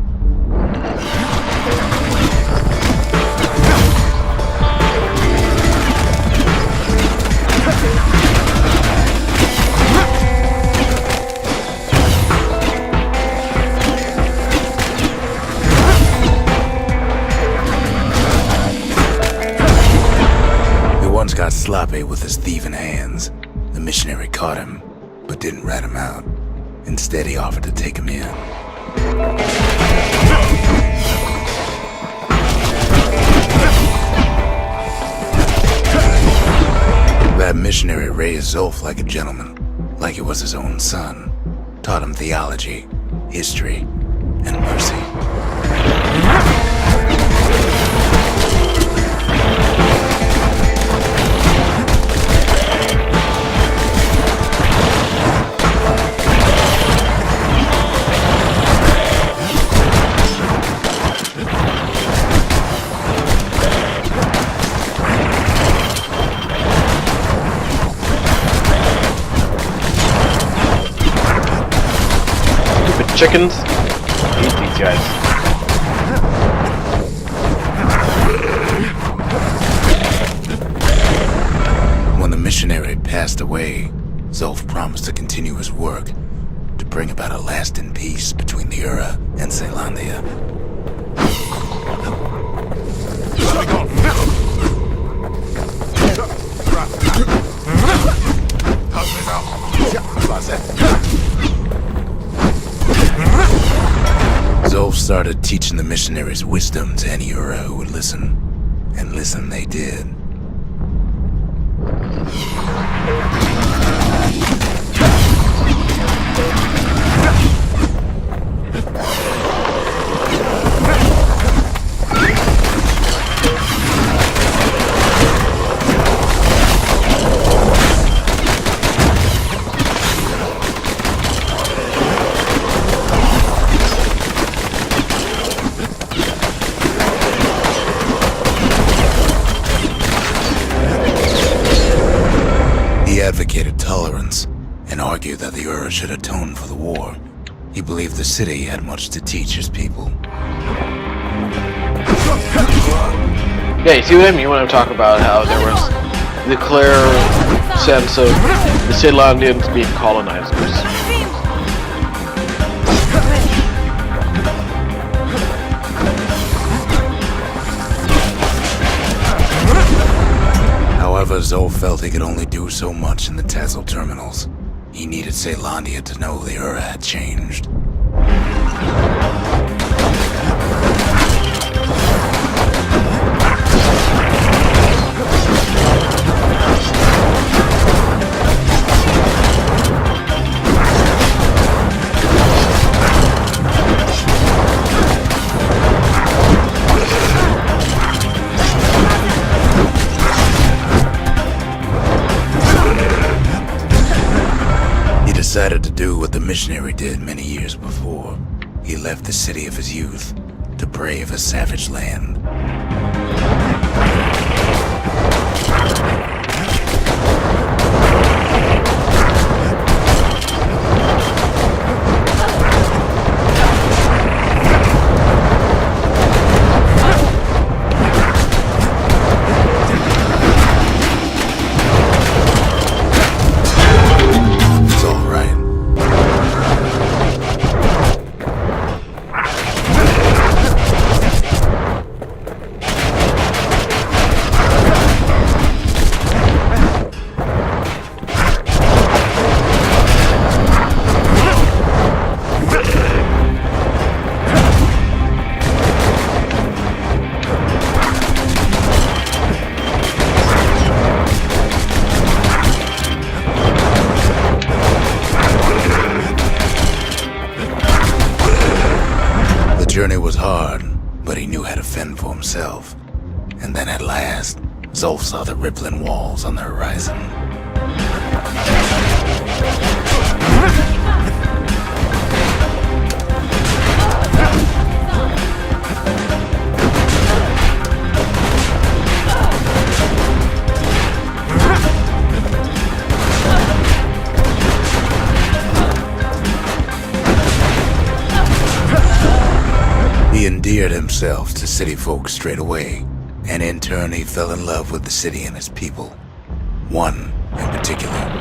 Once got sloppy with his thieving hands. The missionary caught him, but didn't rat him out. Instead, he offered to take him in. missionary raised Zolf like a gentleman, like he was his own son. Taught him theology, history, and mercy. Stupid chickens. I hate these guys. When the missionary passed away, Zolf promised to continue his work to bring about a lasting peace between the Ura and Caelondia. Zolf started teaching the missionaries wisdom to any Ura who would listen, and listen they did. He advocated tolerance and argued that the Ura should atone for the war. He believed the city had much to teach his people. Yeah, you see what I mean when I talk about how there was the clear sense of the Caelondians being colonizers. However, Zolf felt he could only do so much in the Tassel terminals. He needed Caelondia to know the Ura had changed. He decided to do what the missionary did many years before. He left the city of his youth to brave a savage land. It's all right. The journey was hard, but he knew how to fend for himself. And then at last, Zolf saw the rippling walls on the horizon. He endeared himself to city folk straight away, and in turn he fell in love with the city and its people. One in particular.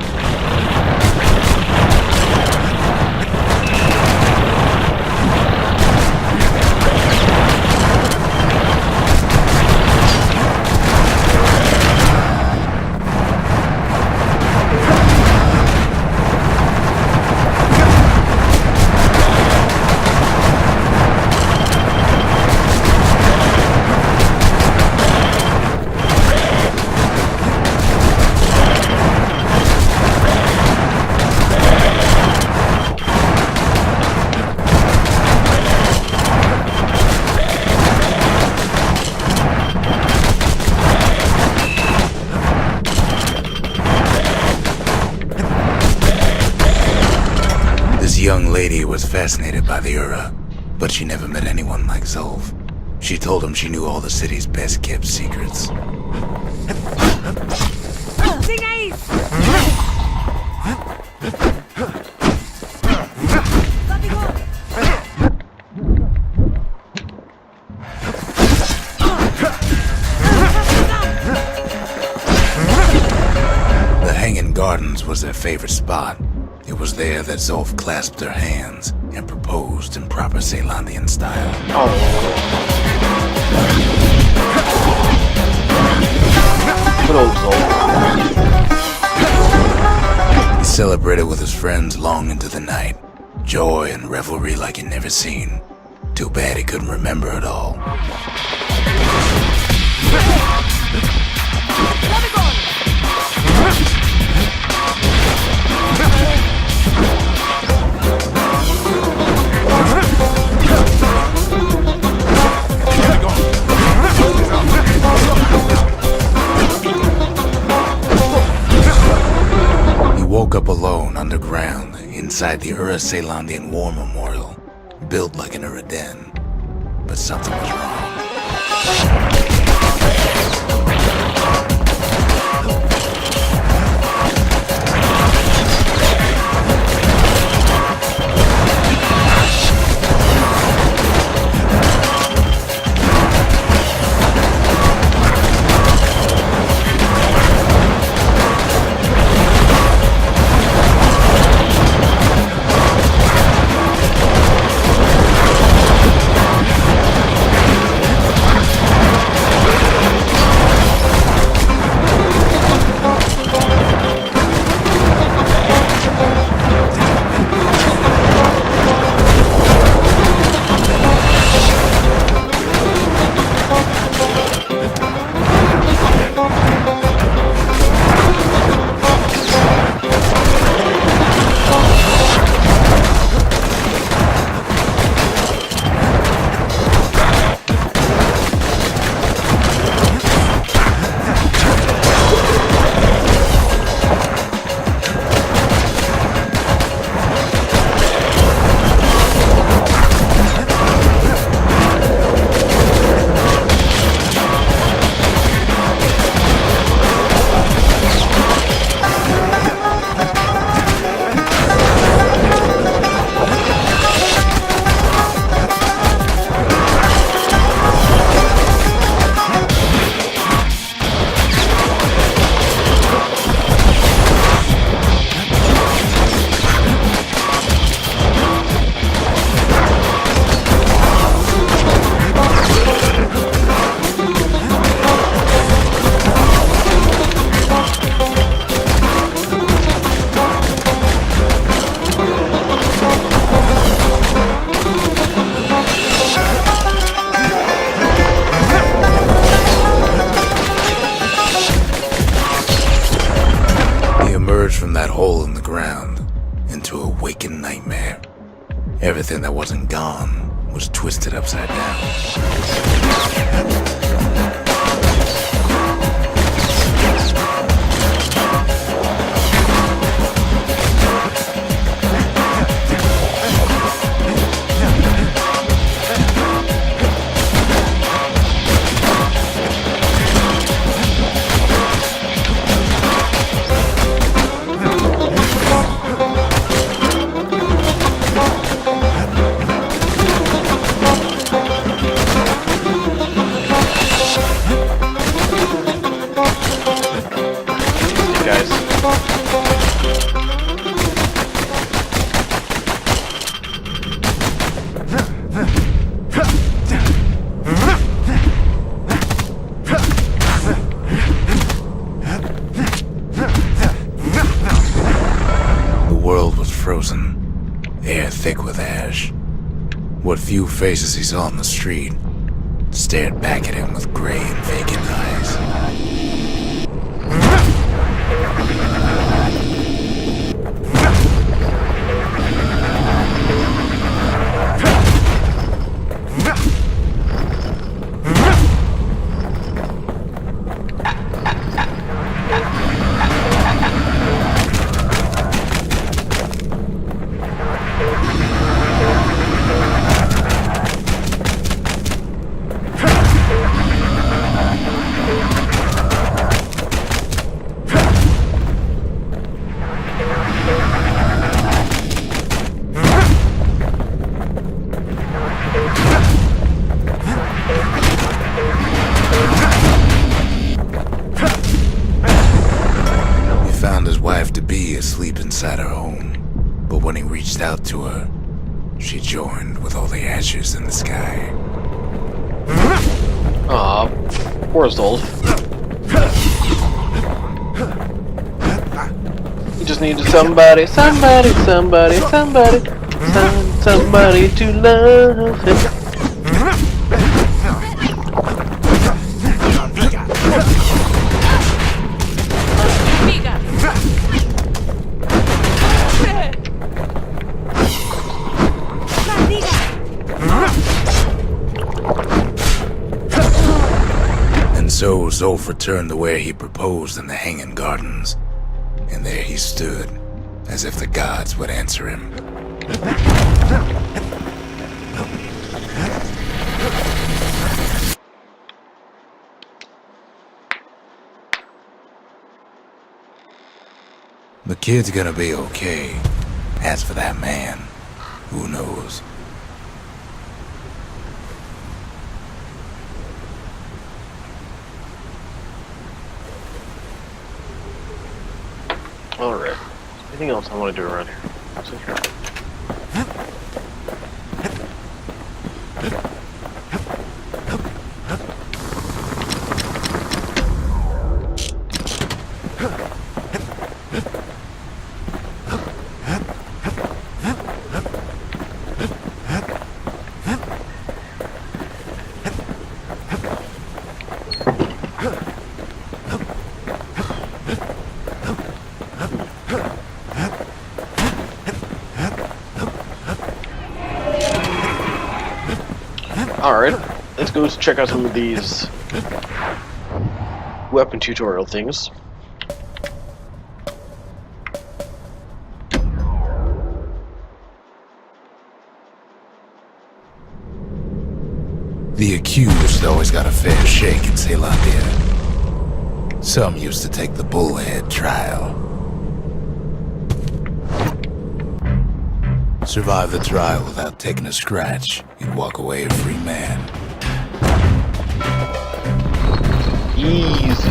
was fascinated by the Ura, but she never met anyone like Zolf. She told him she knew all the city's best kept secrets. The Hanging Gardens was their favorite spot. It was there that Zolf clasped her hands and proposed in proper Ceylandian style. Good old Zolf. He celebrated with his friends long into the night. Joy and revelry like he'd never seen. Too bad he couldn't remember it all. He woke up alone underground inside the Ura Ceylandian War Memorial, built like an Uraden. But something was wrong. From that hole in the ground into a waking nightmare. Everything that wasn't gone was twisted upside down. Frozen, air thick with ash. What few faces he saw on the street stared back at him with gray and vacant eyes. inside her home. But when he reached out to her, she joined with all the ashes in the sky. Aw, poor Zolf. He just needed somebody to love him. And so Zolf returned to where he proposed in the Hanging Gardens. And there he stood, as if the gods would answer him. The kid's gonna be okay. As for that man, who knows? Alright. Anything else I want to do around here? What's in here? Alright, let's go check out some of these weapon tutorial things. The accused always got a fair shake in Celandia. Some used to take the bullhead trial. Survive the trial without taking a scratch, you'd walk away a free man. Easy.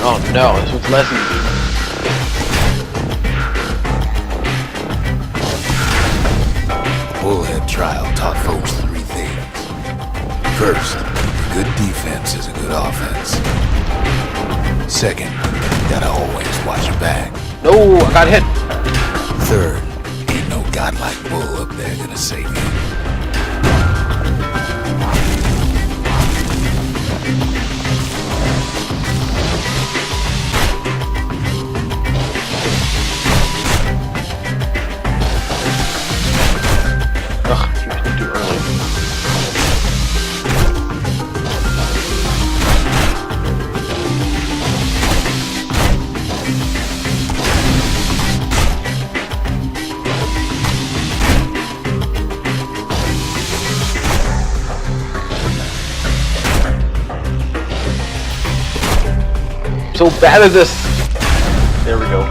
Oh no, this was less easy. Bullhead trial taught folks 3 things. First, a good defense is a good offense. Second, you gotta always watch your back. No, I got hit. Third, ain't no godlike bull up there gonna save you. Ugh, you can do early. So bad at this. There we go.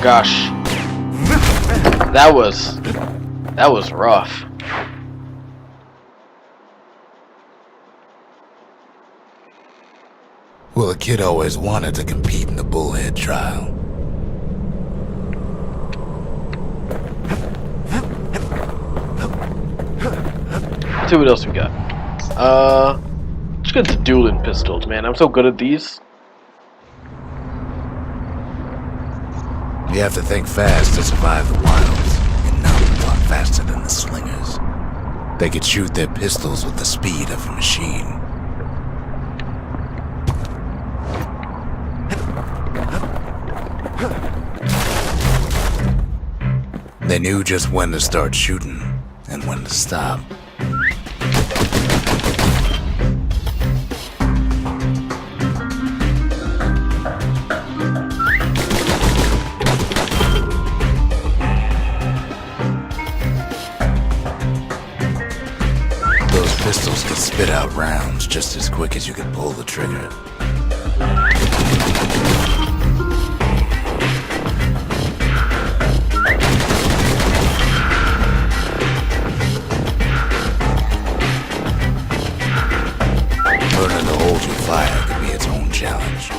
gosh. That was rough. Well, a kid always wanted to compete in the Bullhead trial. Let's see what else we got. Let's get the dueling pistols, man. I'm so good at these. You have to think fast to survive the wilds, and not a lot faster than the slingers. They could shoot their pistols with the speed of a machine. They knew just when to start shooting and when to stop. Those pistols could spit out rounds just as quick as you could pull the trigger. Learning to hold your fire could be its own challenge.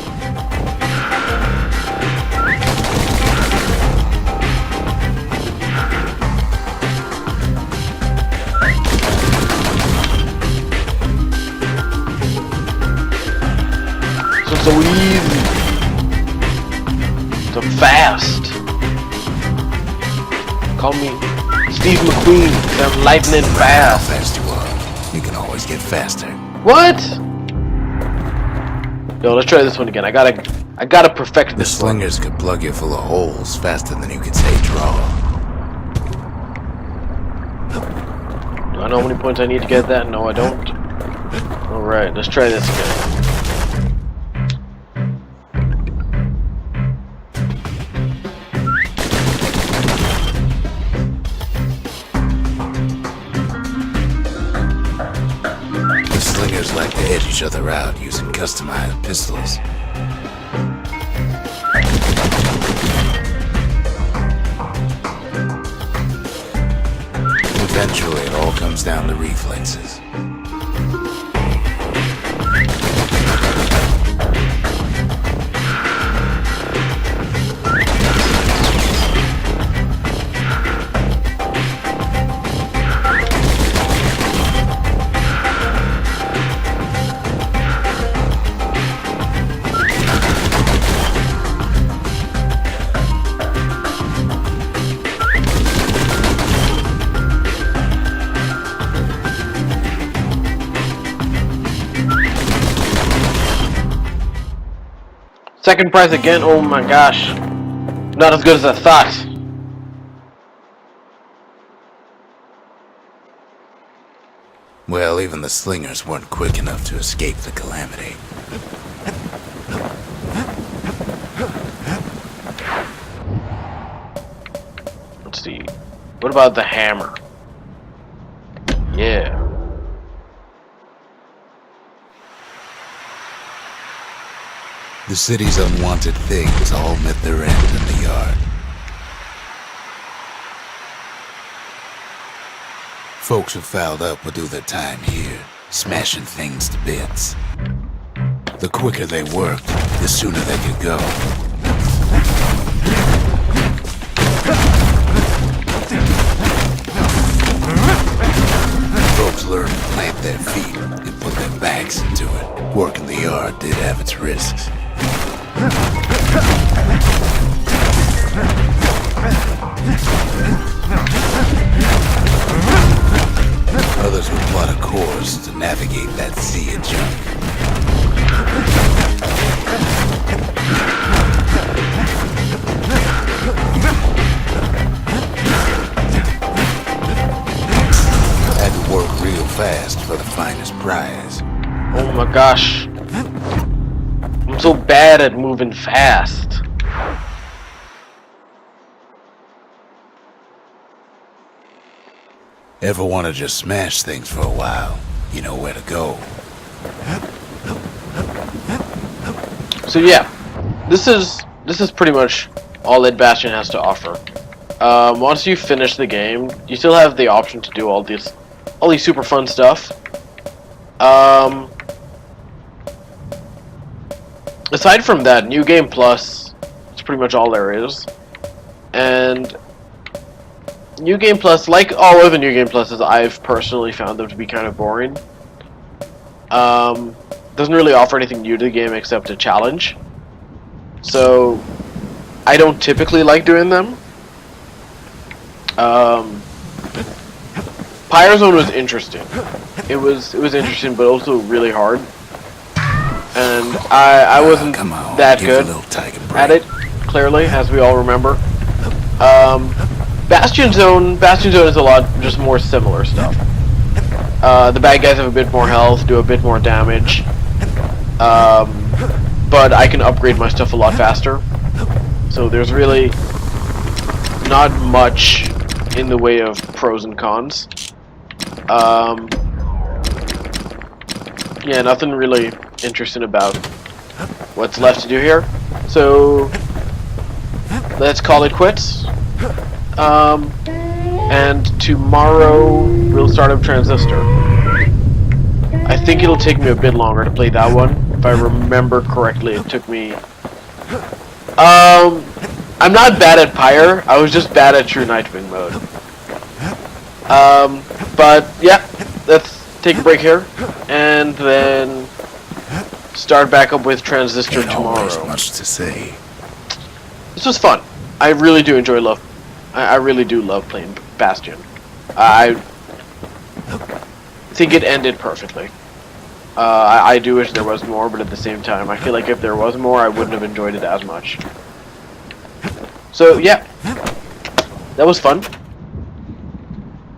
So easy. So fast. Call me Steve McQueen, 'cause I'm lightning How fast. fast you are, you can always get faster. What? Yo, let's try this one again. I gotta perfect The this one. slingers could plug you full of holes faster than you could say draw. Do I know how many points I need to get that? No, I don't. Alright, let's try this again. The slingers like to edge each other out using customized pistols. Eventually, it all comes down to reflexes. Second prize again, oh my gosh. Not as good as I thought. Well, even the slingers weren't quick enough to escape the calamity. Let's see. What about the hammer? Yeah. The city's unwanted things all met their end in the yard. Folks who fouled up would do their time here, smashing things to bits. The quicker they worked, the sooner they could go. Folks learned to plant their feet and put their backs into it. Work in the yard did have its risks. Others would plot a course to navigate that sea of junk. Had to work real fast for the finest prize. Oh my gosh. I'm so bad at moving fast. Ever want to just smash things for a while? You know where to go. So yeah, this is pretty much all that Bastion has to offer. Once you finish the game, you still have the option to do all these super fun stuff. Aside from that, New Game Plus is pretty much all there is. And New Game Plus, like all of the New Game Pluses, I've personally found them to be kind of boring. Doesn't really offer anything new to the game except a challenge. So, I don't typically like doing them. Pyre Zone was interesting. It was interesting, but also really hard. And I wasn't Come on, that give good the little tiger a at break. it, clearly, as we all remember. Bastion Zone is a lot just more similar stuff. The bad guys have a bit more health, do a bit more damage, but I can upgrade my stuff a lot faster. So there's really not much in the way of pros and cons. Yeah, nothing really interesting about what's left to do here. So let's call it quits. And tomorrow we'll start up Transistor. I think it'll take me a bit longer to play that one. If I remember correctly, it took me... I'm not bad at Pyre, I was just bad at True Nightwing mode. But yeah, let's take a break here, and then start back up with Transistor Ain't always tomorrow. much to say. This was fun. I really do enjoy I really do love playing Bastion. I think it ended perfectly. I do wish there was more, but at the same time, I feel like if there was more, I wouldn't have enjoyed it as much. So yeah, that was fun.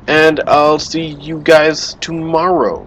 And I'll see you guys tomorrow.